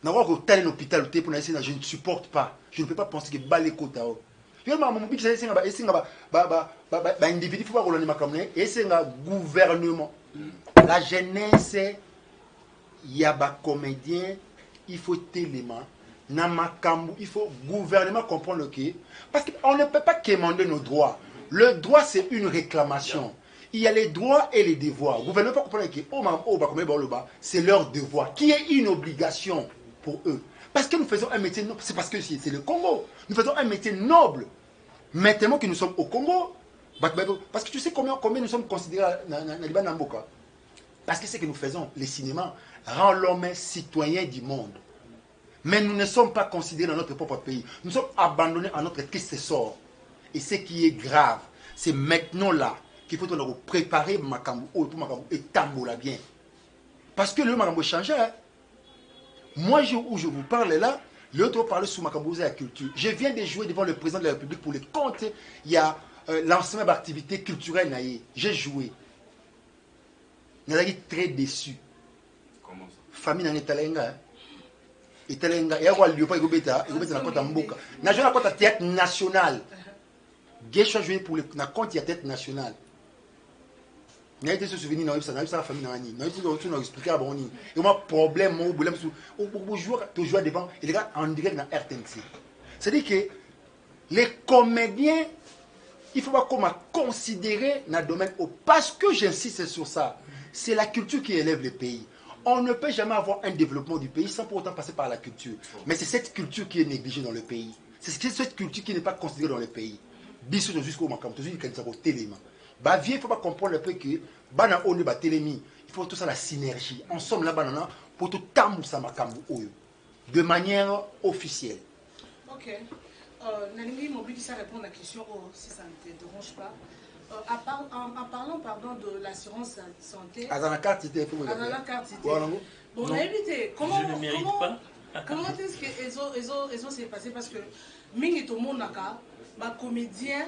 N'avoir que tel hôpital, pour essayer, je ne supporte pas. Je ne peux pas penser que balé kota. Mobix, c'est un individu, il faut pas rouler ma cambo et c'est un gouvernement. La jeunesse, il y a des comédiens, il faut télément. Il faut gouvernement comprendre que parce qu'on ne peut pas quémander nos droits. Le droit c'est une réclamation. Il y a les droits et les devoirs. Le gouvernement peut comprendre que c'est leur devoir qui est une obligation pour eux. Parce que nous faisons un métier noble, c'est parce que c'est le Congo. Nous faisons un métier noble. Maintenant que nous sommes au Congo, parce que tu sais combien nous sommes considérés dans Liban Namboka. Parce que ce que nous faisons, le cinéma rend l'homme citoyen du monde. Mais nous ne sommes pas considérés dans notre propre pays. Nous sommes abandonnés à notre triste sort. Et ce qui est grave, c'est maintenant là qu'il faut nous préparer Makambo et Tambola bien. Parce que le Marambo changeait. Hein. Moi, où je vous parle là, l'autre parle sous Makambo et la culture. Je viens de jouer devant le président de la République pour les comptes. Il y a l'ensemble d'activités culturelles. J'ai joué. Je suis très déçu. Comment ça? Famille dans l'Italenga. Italenga. Il y a un lieu pour y beta. Il y a un Mboka. Je joue dans le théâtre national. J'ai joué pour le théâtre national. Il y a des souvenirs dans la famille. Il y a des expliquer à bon. Il y a un problème. Pour jouer devant. Il y a en direct dans RTNC. C'est-à-dire que les comédiens, il ne faut pas qu'on considérer dans le domaine. Parce que j'insiste sur ça. C'est la culture qui élève le pays. On ne peut jamais avoir un développement du pays sans pour autant passer par la culture. Mais c'est cette culture qui est négligée dans le pays. C'est cette culture qui n'est pas considérée dans le pays. Bissou jusqu'au Makam, toujours il faut téléma. Bah vieux, il faut pas comprendre le fait que bana on est télémi. Il faut tout ça la synergie. Ensemble là banana pour tout tamou ça Makam de manière officielle. Ok. Nalingi Mobili ça répond à la question si ça ne te dérange pas. En parlant pardon, de l'assurance santé. À la carte d'identité. Bon, on a évité. Comment je ne mérite pas. Comment est-ce qu'ils ont s'est passé parce que mingi to monaka, ba comédien,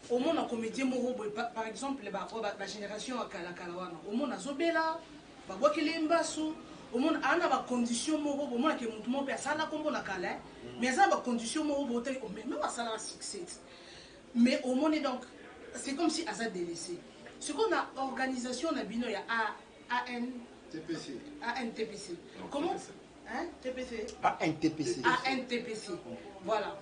au monde un comédien morobo par exemple la génération à Kalakalawana, au monde azobela, ba wakili mbasu, au monde ana ba condition morobo, au monde que mutu mo pe sala kombo na kala, mais ça ba condition morobo tel même à sala succès. Mais au monde donc c'est comme si Azad délaissé. Ce qu'on a organisation na bino ya ANTPC. ANTPC. Comment hein TPC. ANTPC. ANTPC. Voilà.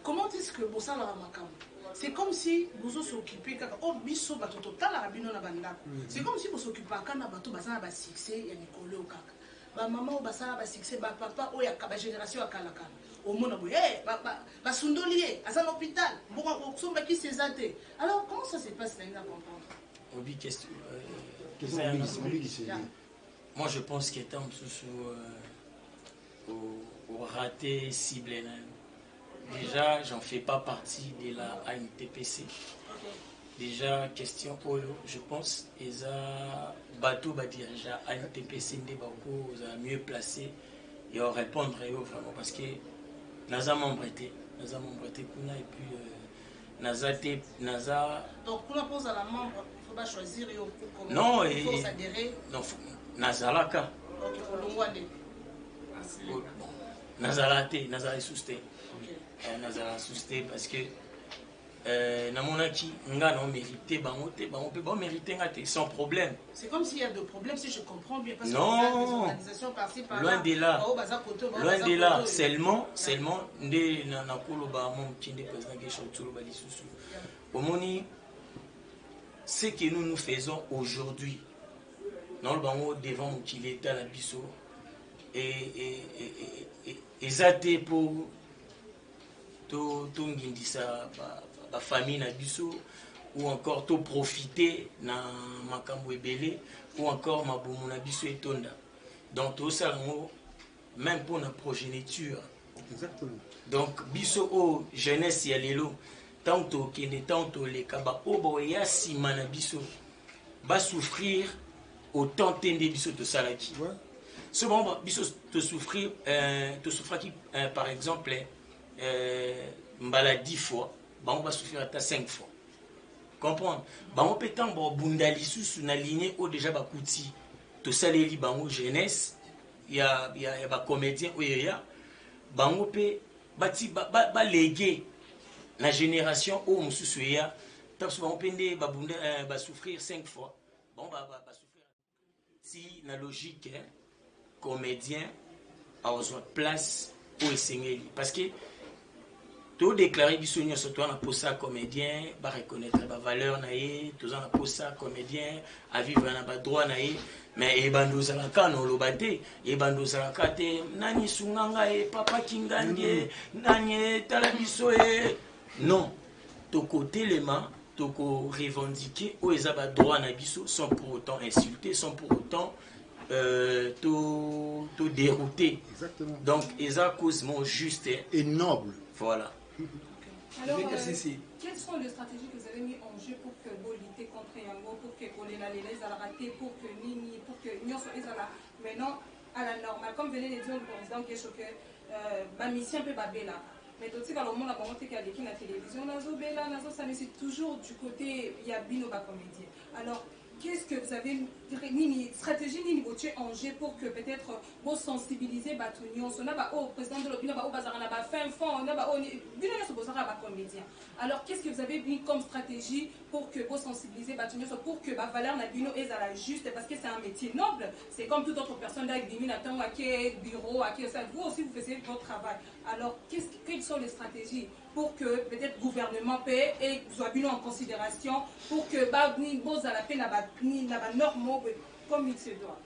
Comment est-ce que bossa la makam? C'est comme si vous s'occupez oh biso bato total la bino na banda. C'est comme si vous s'occupez kana bato basana ba succès ya Nicolas Okaka. Ba maman o basana ba succès ba papa o ya ka génération akalaka. Au monde ba sundolier à un hôpital bon somba qui ses athées. Alors comment ça se passe là à comprendre? Obi question moi je pense qu'il est au raté ciblé. Déjà j'en fais pas partie de la ANTPC. Déjà question Olo, je pense eza bateau ba déjà ANTPC ndé bako za mieux placé et on répondre vraiment parce que naza membre été kuna et puis naza donc pour la pose à la membre il faut pas choisir et comment non il faut s'adhérer non nazalaka OK olongwande nazalate nazala susté nazala susté parce que namonaki nga non mérité bango peut pas mériter ngate sans problème. C'est comme s'il y a de problèmes si je comprends bien parce non, que des organisations par-ci par loin de là. Loin de là, seulement ndé na koloba mon kinde président Gesho Tsuloba lisusu. Omoni ce que nous faisons aujourd'hui dans le bango devant qu'il est à la biso et zate pour to ngindisa ba famille na biso ou encore to profiter na makambo ebele ou encore mabomu na biso etonda donc tout ça même pour la progéniture. Exactement. Donc biso o jeunesse ya lelo tanto kende tanto les kaba obo ya sima na biso va souffrir autant tende biso to salaki. Ouais. Ce bon biso te souffrir qui par exemple mbala 10 fois, bah on va souffrir à 5 fois. Comprendre? Bah on peut tant bundali sous na lignée au déjà ba kouti to saléli ba jeunesse, il y a ba comédien ou il y a ba on peut bati ba léguer la génération au mususu ya tant souvent on peut ba souffrir 5 fois. Bon ba souffrir. Si la logique hein, comédien a besoin place pour essayer parce que tout déclarer biso nyonso to na posa comédien ba reconnaître ba valeur na ye to na posa comédien à vivre na ba droit na ye mais e bandoza la kano lobate e bandoza la kate nani sunganga e papa kingandie nani tala biso e non to côté les mains to ko revendiquer o eza ba droit na biso sans pour autant insulter sans pour autant tout dérouter. Exactement. Donc, ils ont cause juste et noble. Voilà. Alors, quelles sont les stratégies que vous avez mis en jeu pour que vous luttez contre Yango, pour que Olela les a raté, pour que Nini, pour que Nyonso Ezala maintenant à la normale, comme venait de dire le président Keshoke, ma mission peut pas là. Mais tout ce le monde a montré qu'il y a des la télévision, Nazo Bella, Nazo Sami, c'est toujours du côté Yabino comédien. Alors, qu'est-ce que vous avez une stratégie ni en jeu pour que peut-être vous sensibiliser Batunion, on a au président de l'opinion, au bazar, on a fin fond, on a au comédien. Alors, qu'est-ce que vous avez mis comme stratégie pour que vous sensibiliser Batunion, pour que Valère Nabino est à la juste, parce que c'est un métier noble, c'est comme toute autre personne avec des minutes à quel bureau, à quel ça, vous aussi vous faisiez votre travail. Alors, quelles sont les stratégies pour que peut-être le gouvernement paie et soit bien en considération pour que vous à la paix n'a norme comme il se doit.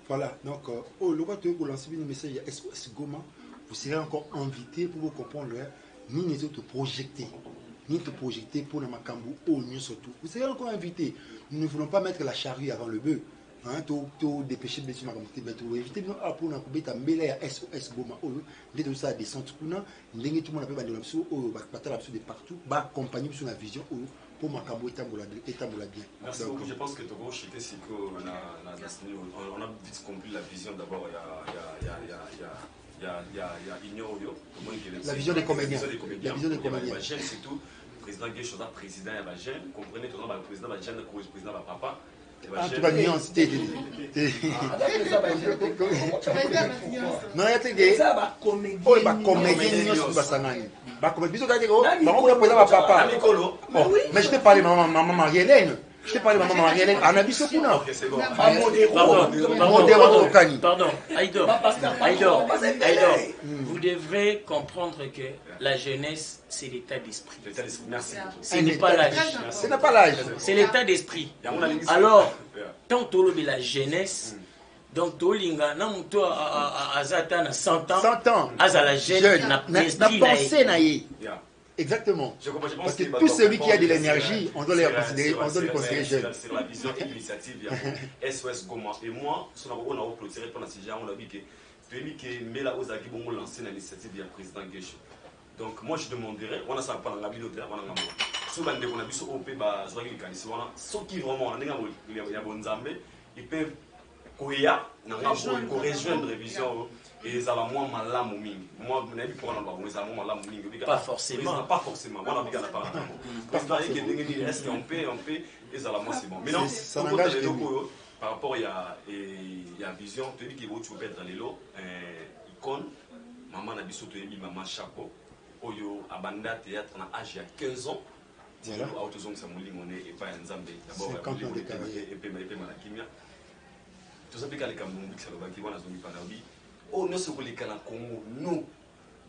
Voilà, donc le roi de lancer un message à SOS Goma, vous serez encore invité pour vous comprendre ni les autres projeter, ni te projeter pour le Makambu ou mieux surtout. Vous serez encore invité. Nous ne voulons pas mettre la charrue avant le bœuf. Tout dépêcher de se éviter pour nous mettre mêler à SOS Goma dès que ça descend tout le monde appelle de partout va accompagner sur la vision pour Makambo et bien. Merci beaucoup. Je pense que Togo Chité c'est qu'on a vite compris la vision d'abord. Il y a Igno la vision des comédiens. La vision des comédiens. C'est tout. Président Guéchosa, président Yabagène. Comprenez que le président Yabagène, le président Papa. Ah, tu vas nuance. Non, il y a des comédiens. Mais je t'ai parlé de maman Marie-Hélène. Je t'ai parlé de maman Marie-Hélène. Pardon, Aïdor, vous devrez comprendre que la jeunesse, c'est l'état d'esprit. Merci. Ce n'est pas l'âge. Ce n'est pas l'âge. C'est l'état d'esprit. Alors, tant que tu la jeunesse, donc Tolinga, non, toi, Azata, 100 ans, Azala jeune, n'a pensé. Exactement. Parce que tout celui qui a de l'énergie, on doit le considérer jeune. C'est la vision et l'initiative SOS Goma. Et moi, on a clôturé pendant ce genre, on a dit que celui qui met la hausse à qui vont lancer l'initiative du président Guécho. Donc moi je demanderais, on a ça pendant la vidéo, on a sur la on a vu sur OP, ceux qui vraiment il y a bon zambé, ils peuvent rejoindre révision. Et ça va moins mal là, moi, je n'ai pas pas forcément. Pas forcément. On a dit qu'on a pas est-ce qu'on peut, et ça va moins c'est bon. Mais non, par rapport à la vision, tu dis qu'il faut perdre les lots, icône, maman a dit surtout maman chapeau, oyo abanda théâtre on a âge il y a 15 ans. Voilà. Et pas un zambé. D'abord, et puis malakimia. Tout ça, c'est les Camerounais qui sont là, oh, nous sommes les Congo, nous,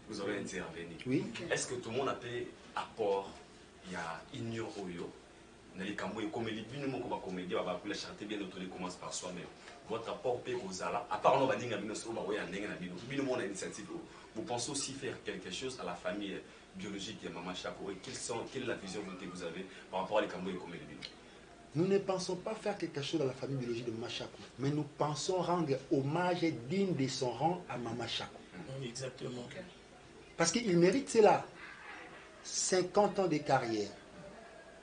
vous avez intervenu. Oui. Est-ce que tout le monde a fait apport? Il y a Igno Oyo, dans les Camerounais, comme les binômes qu'on va comédie, on va la charité bien d'autres commence par soi-même. Votre apport peut vous aller. À part on va dire que nous avons une initiative. Vous pensez aussi faire quelque chose à la famille biologique de Maman Chapo et quelle est la vision que vous avez par rapport à les Camerounais comme les binômes? Nous ne pensons pas faire quelque chose dans la famille biologique de Mama Chakou, mais nous pensons rendre hommage digne de son rang à Mama Chakou. Exactement. Parce qu'il mérite cela. 50 ans de carrière,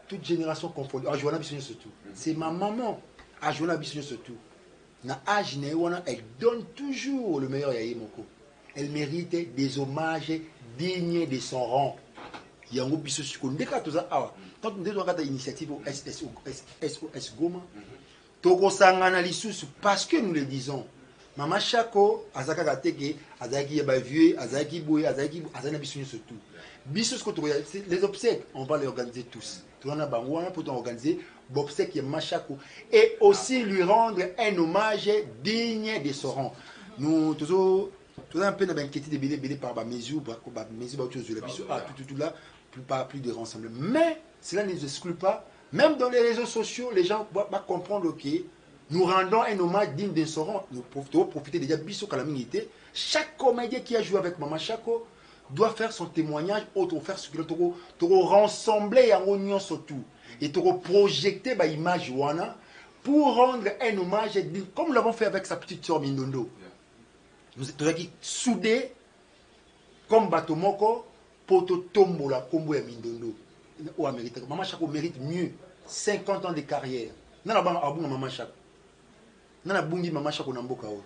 toute génération confondue. À Joana Bissonio surtout. C'est ma maman, à Joana Bissonio surtout. Elle donne toujours le meilleur à Yemoko. Elle mérite des hommages dignes de son rang. Yango biso siko ndeka toza awa quand nous devons faire initiative au SOS Goma toko sangana lisusu parce que nous le disons Mama Chako azaka gateke azaki ya ba vieux azaki boye azaki azana biso surtout biso ce que les obsèques on va les organiser tous on a bangwana pour organiser l'obsèque de Mama Chako et aussi lui rendre un hommage digne de son rang. Nous toujours un peu d'inquiétude de par ma mesure tout là plus de rassemblement. Mais cela ne nous exclut pas. Même dans les réseaux sociaux, les gens vont comprendre que nous rendons un hommage digne de son rang. Nous profiter déjà de calamité. Chaque comédien qui a joué avec Mama Chako doit faire son témoignage, autre faire ce qu'il doit rassembler en oignon surtout. Et projeter l'image pour rendre un hommage digne, comme nous l'avons fait avec sa petite soeur Mindondo. Nous sommes soudés comme Batomoko poto tombola combo ya mindondo ou américain. Maman Chako mérite mieux 50 ans de carrière. Nana bang abunga Maman Chako. Nana bungi Maman Chako na mboka o.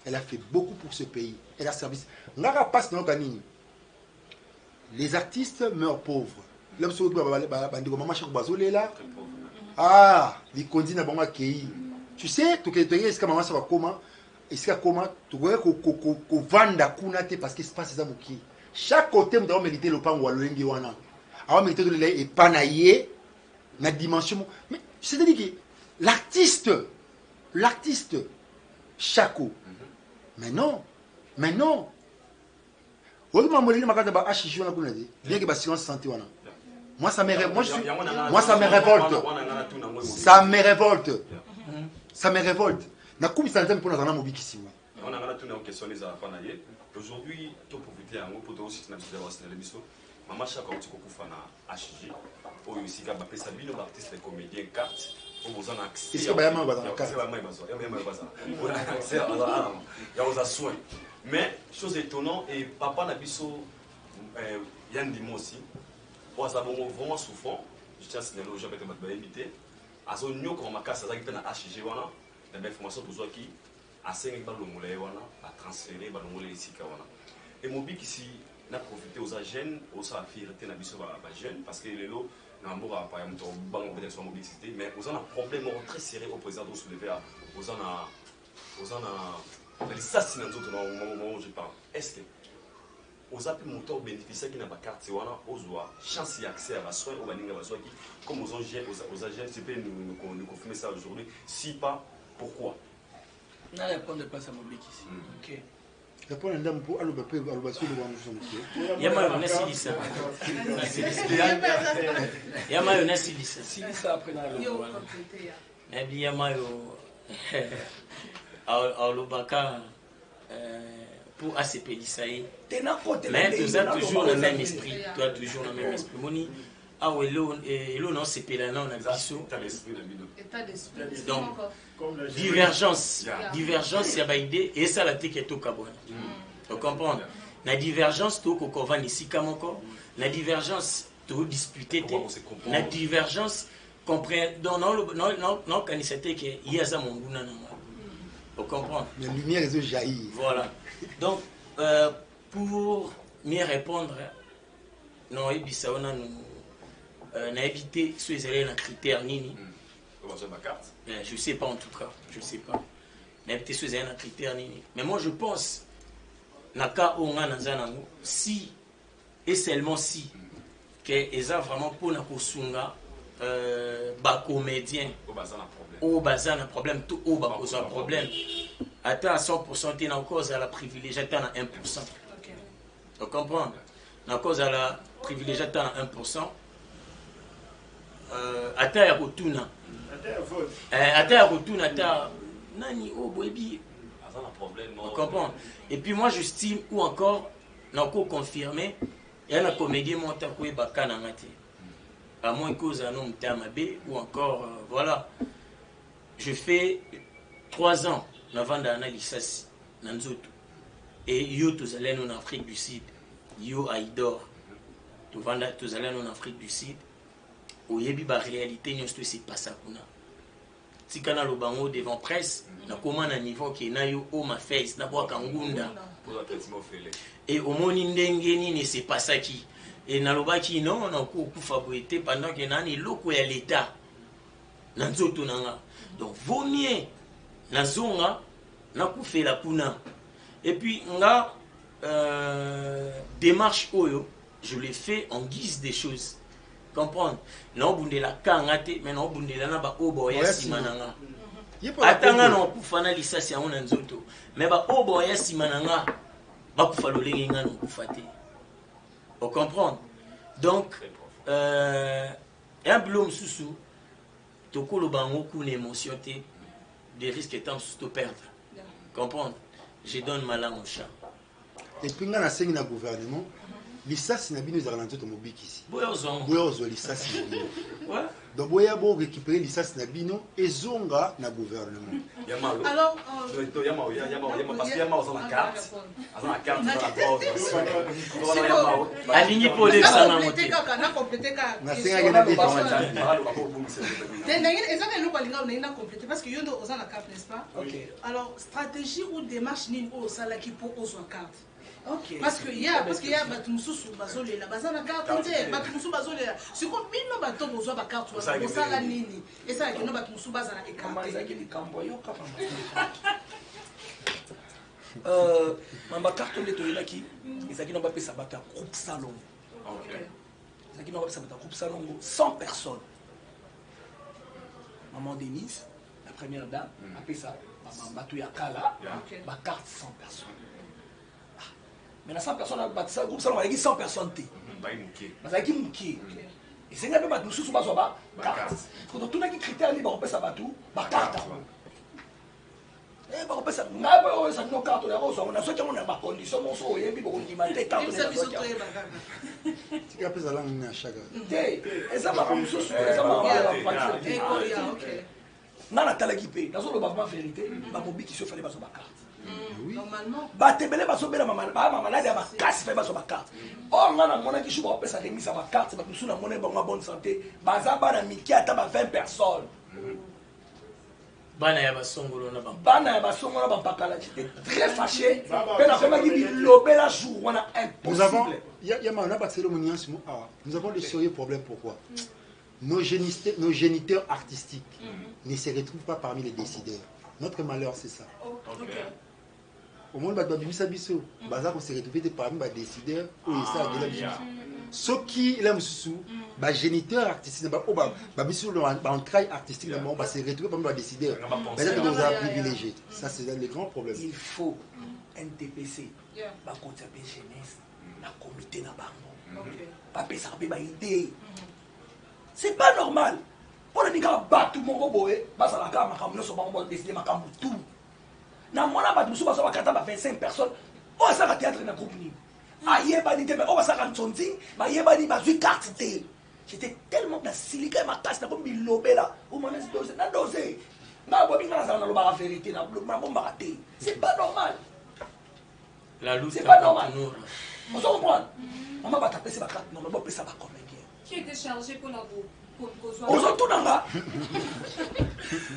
Elle a fait beaucoup pour ce pays. Elle a servi. Ngara passe dans kanini. Les artistes meurent pauvres. L'homme se retrouve bandiko Maman Chako bazolela. Ah, les condis na bango kei. Tu sais, tu que est-ce que Maman Chako comment? Est-ce que comment tu vois ko vanda kuna te parce que c'est pas ça moki. Chaque côté nous devons mériter le pan ou l'engi wana. Alors mériter de les panailler na dimension. Mais c'est-à-dire que l'artiste Chako. Mais non. Moi ça me révolte. Ça me révolte. Na coupe santé pour nous en mobikisi. On a tout une question les apanaillés. Aujourd'hui, tout profiter en pour aussi na l'émission. Maman Chako tu kokufa na HG. Oyo isika ba pesa bino ba artiste comédien carte. Pour vous en accès. Est-ce que ba yama ba na carte? On a accès à ya aux soins. Mais chose étonnante et papa na biso Yann Dimo aussi. Pour ça vraiment souffrant. Je tiens à signaler aux gens que m'a invité. Azo nyo ko makasa za kipe na HG wana. Na information tout qui a 5 ba longolé wana, a transféré ba longolé isika wana. Et mobiki ici n'a profité aux jeunes, aux fierté na biso ba jeunes parce que lelo na mbora pa ya mto bango peut-être soit mobilisité mais aux a un problème très sérieux au président de soulever aux a les sassi na nzoto na moment où je parle. Est-ce que aux a pu monter bénéficier qui n'a pas carte wana aux chance d'accès à la soin au baninga ba qui comme aux jeunes c'est peut nous confirmer ça aujourd'hui si pas pourquoi? Non, il n'y a pas de place à Mobik ici. Ok. Il n'y a pas de pour Alobapé, Alobasou, le il y a mayonnaise Silissa. Il y a mayonnaise Silissa. Silissa après dans le mais il y a mayo. Alobaka pour ACP Lissaï. Mais tu as toujours le même esprit. Tu as toujours le même esprit. Moni. Ah oui, l'eau non c'est là on a biso. Donc divergence il y a pas idée et ça la tête est au Gabon. Tu comprends? La divergence tu ko va ici kamoko, la divergence tu disputer la divergence comprend non quand c'était que il y a ça mon guna non. Tu comprends? La lumière les jaillit. Voilà. Donc pour mieux répondre non et bisa on a n'a évité ceux qui ont critères nini. Je sais pas en tout cas, je sais pas. N'a évité ceux qui ont critères nini. Mais moi je pense naka onga nanzanango si et seulement si que eza vraiment pour na kosunga ba comédien au bazana problème tout au ba cause un problème ata à 100% t'es en cause à la privilégiée t'es à 1%. Tu comprends? Na cause à la privilégiée t'es à 1%. Ata ya kotuna ata ya kotuna ata nani o boyebi azana problème on comprend et puis moi j'estime ou encore nako confirmer il y a un comédien monta ko ebaka na ngati à moins cause un homme tamabe ou encore voilà je fais 3 ans avant d'analyser na nzoto et yo tozalé en Afrique du Sud yo Aïdor to vanda tozalé en Afrique du Sud oyebi ba réalité nyonso c'est pas ça kuna tikana lo bango devant presse na comment na niveau ke na yo o ma face na bwa kangunda et au moni ndenge nini c'est pas ça qui et na lobaki non na ko kufa boete pendant que nani loko ya l'état na nzoto nanga donc vaut mieux na zonga na kufela kuna et puis nga démarche oyo je l'ai fait en guise des choses. Comprendre? Non, bundela kangate, mais non, bundela na ba obo ya simananga. Atanga no kufana lisasi ya ona nzoto. Mais ba obo ya simananga ba kufa lolengi ngano kufate. Vous comprenez? Donc un blom susu tokolo bango ku une émotion te des risques étant sous perdre. Comprendre? Je donne ma langue au chat. Et puis, on a un gouvernement. Lisasi na bino ezala na nzoto mobiki ici. Boya ozongo. Boya ozwa lisasi na bino. Ouais. Donc boya bo récupérer lisasi na bino ezonga na gouvernement. Yamalo. Alors, parce que Yamalo dans la carte. Dans la carte, dans la droite. Aligné pour les salons. na compléter ka. Na senga ngena bi dans la Ezaka eloko alinga on a compléter parce que yondo oza na carte, n'est-ce pas? OK. Alors, stratégie ou démarche nini au salaki pour ozwa carte? OK. Parce que y a bato mususu bazolela baza na carte te bato mususu bazolela siko bino bato bozwa ba carte bosala nini esala kino bato mususu baza na écart ezaki likambo yoka mamba carte nde toyelaki ezalaki na bapesa bato ya groupe salon ezalaki na bapesa bato ya groupe salongo 100 personnes. Maman Denise, la première dame, apesa bato ya kala ba carte 100 personnes. Mais 100 personnes, le groupe salon, il y a 100 personnes. Bazaki muki. Et c'est un peu de sous bas bas carte. Quand on a qui critères libre on peut ça batou, ba carte. Eh ba on peut ça na ba ça no carte là on a soit on a pas condition mon so yebi ko ndimate carte. Tu peux appeler ça là na chaque. Té, eza ba comme sous eza ba OK. Nana talaki pe, nazo lo ba vérité, ba mobi qui se fallait ba so ba carte. Normalement batebele bazobela mamalade ya makasi mpe bazwa bakarte or nga namonaki shu baopesa remisa bakarte bato mosusu namoni bango ya bonne santé baza bana mike ata ba 20 personnes Bana ya basongolo na bana ya basongolo na bampakala j'étais très fâché mpe napemaki bilobela jour wana Nous avons, impossible. nous avons de sérieux problèmes. Pourquoi? Nos géniteurs artistiques ne se retrouvent pas parmi les décideurs. Notre malheur, c'est ça. Au monde, se retrouver parmi les décideurs où ils savent ceux qui l'aiment sous les géniteurs artistiques, on travail artistique, on va se retrouver parmi les décideurs. Maintenant, nous avons privilégié. Ça, c'est le grand problème. Il faut un TPC, un côté de jeunesse, un comité na bango, pas pesa ba idée. C'est pas normal. Pour les gars battre tout mon boé, basa la cama comme so bango décider makambu tout. Na mona ba musu basa bakata ba 25 personnes. O ça ka théâtre na groupe ni. Aye ba ni te o ba ça ka tonting, ba ye ba ni ba zui carte té. J'étais tellement dans silica ma tasse na comme bilobela. O mona se dose na dose. Na bo binga na lo ba vérité na bomba raté. C'est pas normal. La loupe c'est pas normal. On se comprend. Maman va taper sa carte, non, mais bon, ça va combien. Qui était chargé pour la groupe? On se tourne en bas.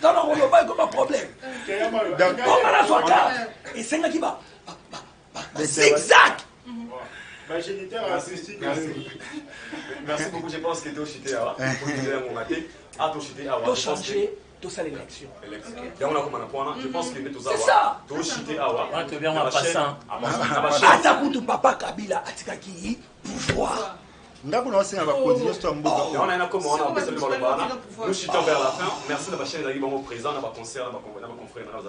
Dans le rôle, pas comme un problème. On a la soie carte. Et c'est là qui va. C'est exact. Merci beaucoup. Je pense que tu as chuté à tu as changé. Ça l'élection. Je pense que c'est ça. Tu papa Kabila atikaki pouvoir. On a comment on a nous chutons vers la fin. Merci de la chaîne d'aller présent dans ma concert, dans ma conférence.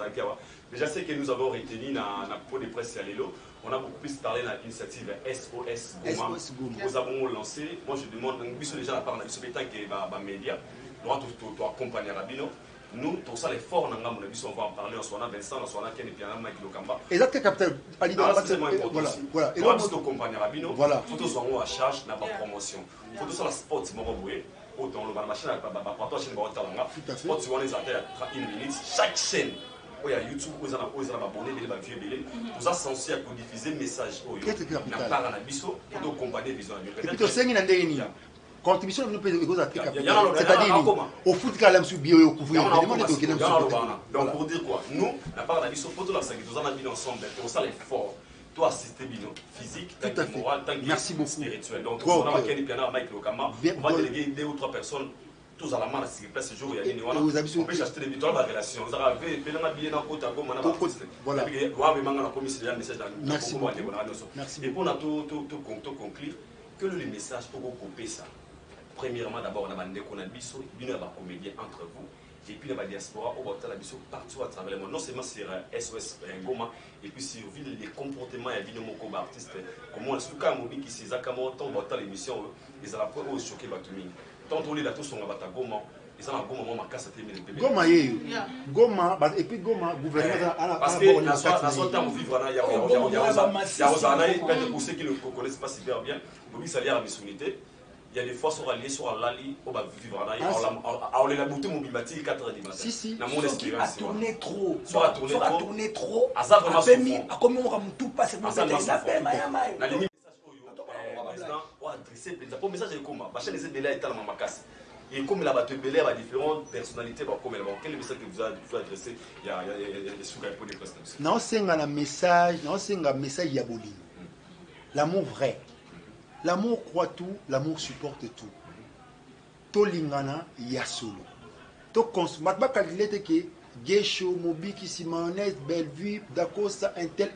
Déjà c'est que nous avons retenu dans la peau de presse à l'élo. On a beaucoup plus parlé de l'initiative SOS Goma. Nous avons lancé. Moi je demande déjà la part de ce bétail qui est les médias. Nous avons accompagné Rabino. Nous, tout ça, les forts, on va en parler en soi, Vincent, en soi, Ken et Piana, Mike Lokamba. Exactement, capitaine. C'est moins important. Voilà. Et là, nous accompagnons Rabino. Voilà. Photos sont à charge, n'a pas de promotion. Photos sur la sport, c'est mon reboué. Autant le machine, la chaîne, sport, tu vois les attaques à 1 minute. Chaque chaîne, il y a YouTube, où ils ont abonné, les vieux belés. Nous avons censé diffuser le message. N'a pas un abisso, pour accompagner les visions. Plutôt 5 000 contribution de c'est-à-dire au foot quand même sur bio au couvrir donc pour dire quoi nous la part de l'issue pour tout la salle nous en habillons ensemble pour ça l'effort toi assister bilan physique moral spirituel donc on va gagner piano Mike Lokama on va déléguer 2 ou 3 personnes tous à la main s'il place ce jour il y a des on peut acheter des bidons la relation vous avez fait un billet dans côté comme on a voilà ouais mais la commission il message dans merci et pour on a tout conclure que le message pour couper ça. Premièrement, d'abord, on a des comédiens entre vous, et puis la diaspora, on va partout à travers le monde, non seulement sur SOS Goma, et puis sur les comportements et les artistes. Comment est-ce que Mobi qui s'est Zakamo, tant dans l'émission, ils ont la preuve au choqué Batumi. Tant on est là tous, on va Goma, Ils ont un bon moment, ma casse à terminer. Goma, Goma, et puis Goma, gouvernement. Parce que dans son temps, on vit vraiment, il y a pour ceux qui ne connaissent pas super bien, il y a la missionité. Il y a des fois, sur allié, sur l'ali, on va vivre là. On est la boutique mobimatique 4 du matin. Si. Dans mon expérience. Soit tourner trop. Soit tourner trop. À ça, vraiment, à combien on va tout passer pour faire ça. La limite, on va adresser le message est comment la chaîne essaie de là dans ma casse. Et comme la bateau belé a différentes personnalités, comme elle quel est le message que vous adressé? Il y a des sous pour des prestations. Non, c'est un message, diabolique. L'amour vrai. L'amour croit tout, l'amour supporte tout. Tolingana yasolo. To consommer ba calculer que Gesho, Mobiki, Simonet, Bellevue, Dacosta, un tel.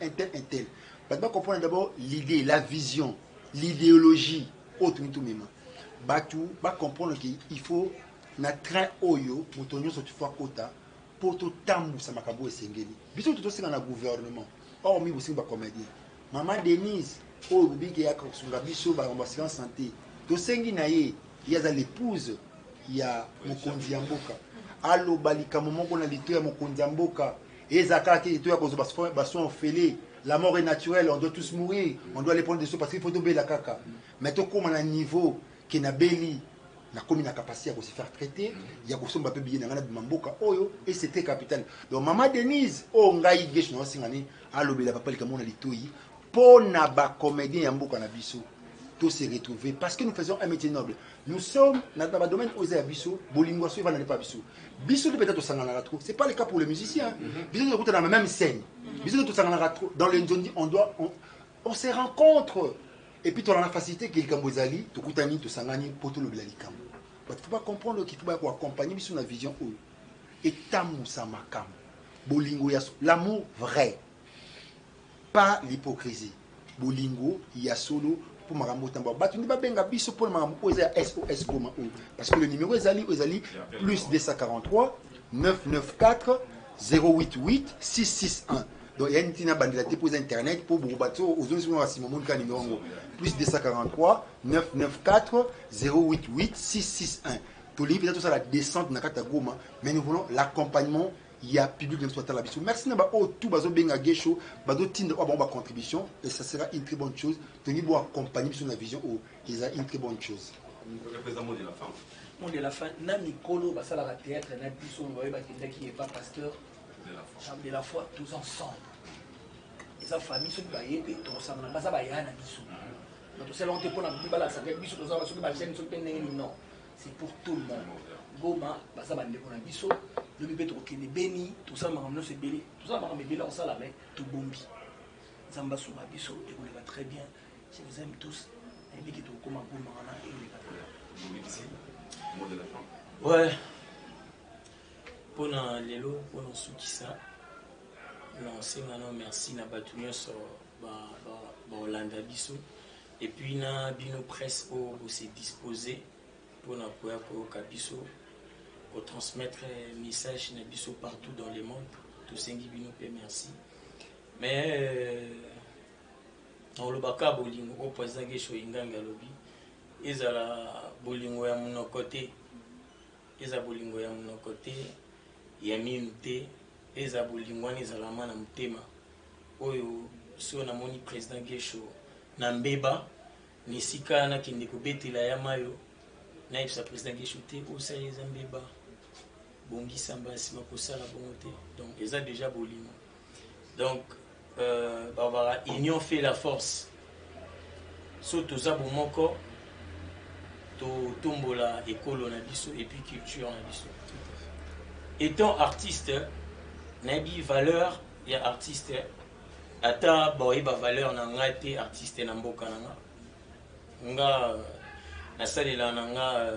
Ba comprendre d'abord l'idée, la vision, l'idéologie autre tout même. Batu ba comprendre qu'il faut na train oyo mutonyo so tufwa kota pour to tambu sa makabo esengeli. Biso to singa na gouvernement. Or mi businga ba comédien. Maman Denise o biki ya kosunga biso ba ambassadeur santé. To sengi na ye yaza l'épouse ya mokonzi ya mboka. Allo balika momoko na lito ya mokonzi ya mboka. Ezaka ki lito ya kozo baso fêlé. La mort est naturelle, on doit tous mourir. On doit les prendre des choses parce qu'il faut tomber la caca. Mais to comme à un niveau qui na beli na comme na capacité à se faire traiter il y a ko somba pe bien na mboka oyo et c'était capital donc maman Denise o ngai gesh no singani alobela papa lika mona litoyi po na ba comédien ya mboka na biso tous se retrouver parce que nous faisons un métier noble. Nous sommes dans le domaine osé à biso bolingo so va n'aller pas biso biso peut-être au sangana trop c'est pas le cas pour les musiciens biso de dans la même scène biso de sangana trop dans les zones on se rencontre. Et puis, tu as la facilité que quelqu'un Bozali, tu as tu sangani pour tout le blalikam. Il ne faut pas comprendre qu'il faut accompagner sur la vision. Et tamu samakam. Bolingo yaso. L'amour vrai. Pas l'hypocrisie. Bolingo yasolo pour marambo tamba. Tu ne vas pas benga biso pour marambo SOS Goma. Parce que le numéro est ali plus 243 994 088 661. Donc il y a une petite bandela pour internet pour vous battre aux autres numéro plus 243 994 088 661. Tout les tout ça la descente na kata Goma mais nous voulons l'accompagnement il y a public d'exploitation la biso. Merci na ba o tout bazo benga gesho bazo tinde ba ba contribution et ça sera une très bonne chose. Tony bo accompagner sur la vision au ils a une très bonne chose. Le président de la fin. Mot de la fin na mikolo ba sala théâtre na biso ngoye ba qui est pas pasteur de la foi tous ensemble. Les familles sont baillées et tout ça n'a pas baillé na biso. Donc c'est longtemps pour na bibala ça que biso tous ça que ba chaîne sont non. C'est pour tout le monde. Goma ba ça bande pour na biso, le bébé to kene béni, tout ça maramno c'est belé. Tout ça maramno belé on ça la mais tout bombi. Zamba sou ba biso et vous va très bien. Je vous aime tous. Et bien que tout comme Goma na et vous va très bien. Mot de la fin. Ouais. Pour lelo pour souki ça. Non, c'est maintenant merci na batunya sur Hollande biso et puis na bino presse pour se disposer pour na pour kabiso pour transmettre message na biso partout dans le monde tout sengi bino pe merci mais dans le baka bolingo au président gesho inganga lobi ezala bolingo ya mon côté eza bolingo ya mon côté ya minute eza bolingwani ezalama na motema oyo so namoni président gesho na mbeba nisika nakende kobetela ya mayo nayebisa président gesho te osala eza mbeba bongisa mbasi bakosala bongo te donc eza déjà bolingo donc babara union fait la force so toza bomoko totombola ekolo na biso et puis culture na biso étant artiste nabi valeur ya artiste ata boyeba valeur na nga te artiste na mboka na nga nasalela na nga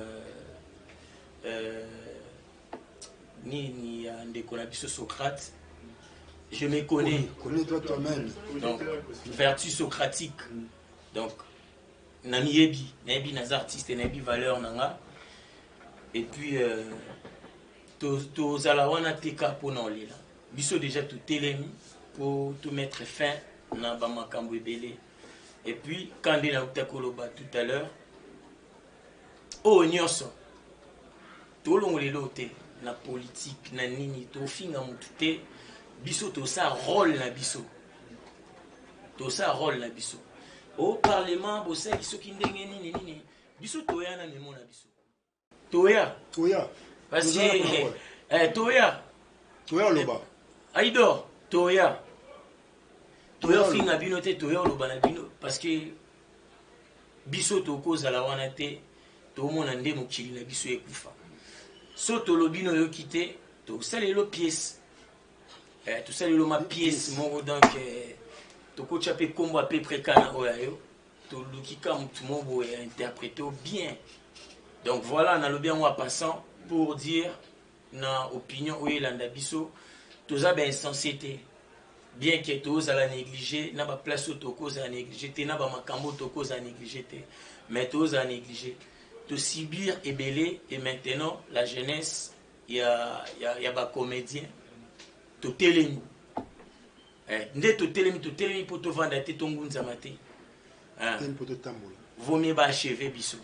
ni ndeko na biso Socrate je me connais connais-toi toi-même donc vertu socratique donc nayebi naza artiste nayebi valeur na nga et puis tozala wana teka mpona olela biso déjà tout telemi pour tout mettre fin na bamakambo ebele et puis quand nde nauta koloba tout à l'heure oyo nyonso tolongolelo te na politique na nini tofinga mutu te biso tosa rôle na biso au parlement bosaki soki ndenge nini biso toya na memo na biso toya parce que toya loba aidor toya finga bino te toya loba na bino parce que biso tokozala wana te tomona nde mokili na biso ekufa so tolobi no yoki te tosalelo pièce tosalelo ma pièce moko donc tokotya mpe kombo ape prekana oyo ayo tolukika mutu moko interprété bien donc voilà nalobi yango en passant pour dire na opinion oyo elanda biso toza bainsensé te bien que tozala négligé na baplace oyo tokozala négligé te na bamakambo oyo tokozala négligé te mais tozala négligé tosibir ebele et maintenant la jeunesse ya bacomédien totelemi nde totelemi mpo tovanda te tongunzama te vaut mieux baachever biso.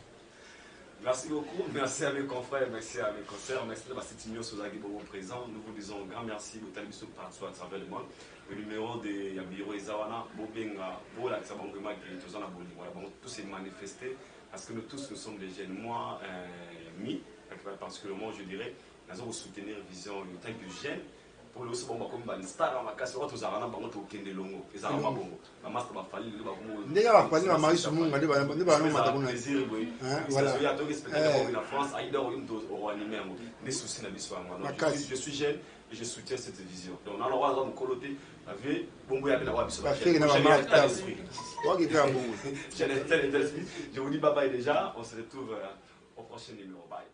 Merci beaucoup, merci à mes confrères, merci à mes concerts, merci de cette union sur la Guéboro présent. Nous vous disons un grand merci de Talibiso partout à travers le monde. Le numéro de Yabiro Ezawana, Bobenga, Bola, Sabangema, qui est tous en abonné. Voilà, bon, tous s'est manifesté parce que nous tous, nous sommes des jeunes. Moi, particulièrement, je dirais, nous avons soutenir la vision en tant que jeunes. Pour le second, comme une star, ma casse, on a un peu de longo. Et ça, ma bongo. Ma master va falloir le bagon. Déjà, pas de marie sur mon gars, ne va pas nous plaisir, oui. Voilà. Il y a deux spectacles en France, à Idor, au animé, des soucis dans l'histoire. Je suis jeune et je soutiens cette vision. Donc, on a le droit de me coloter avec Bongo et Abel Awabi sur la chaîne. Je vous dis bye bye déjà. On se retrouve au prochain numéro. Bye.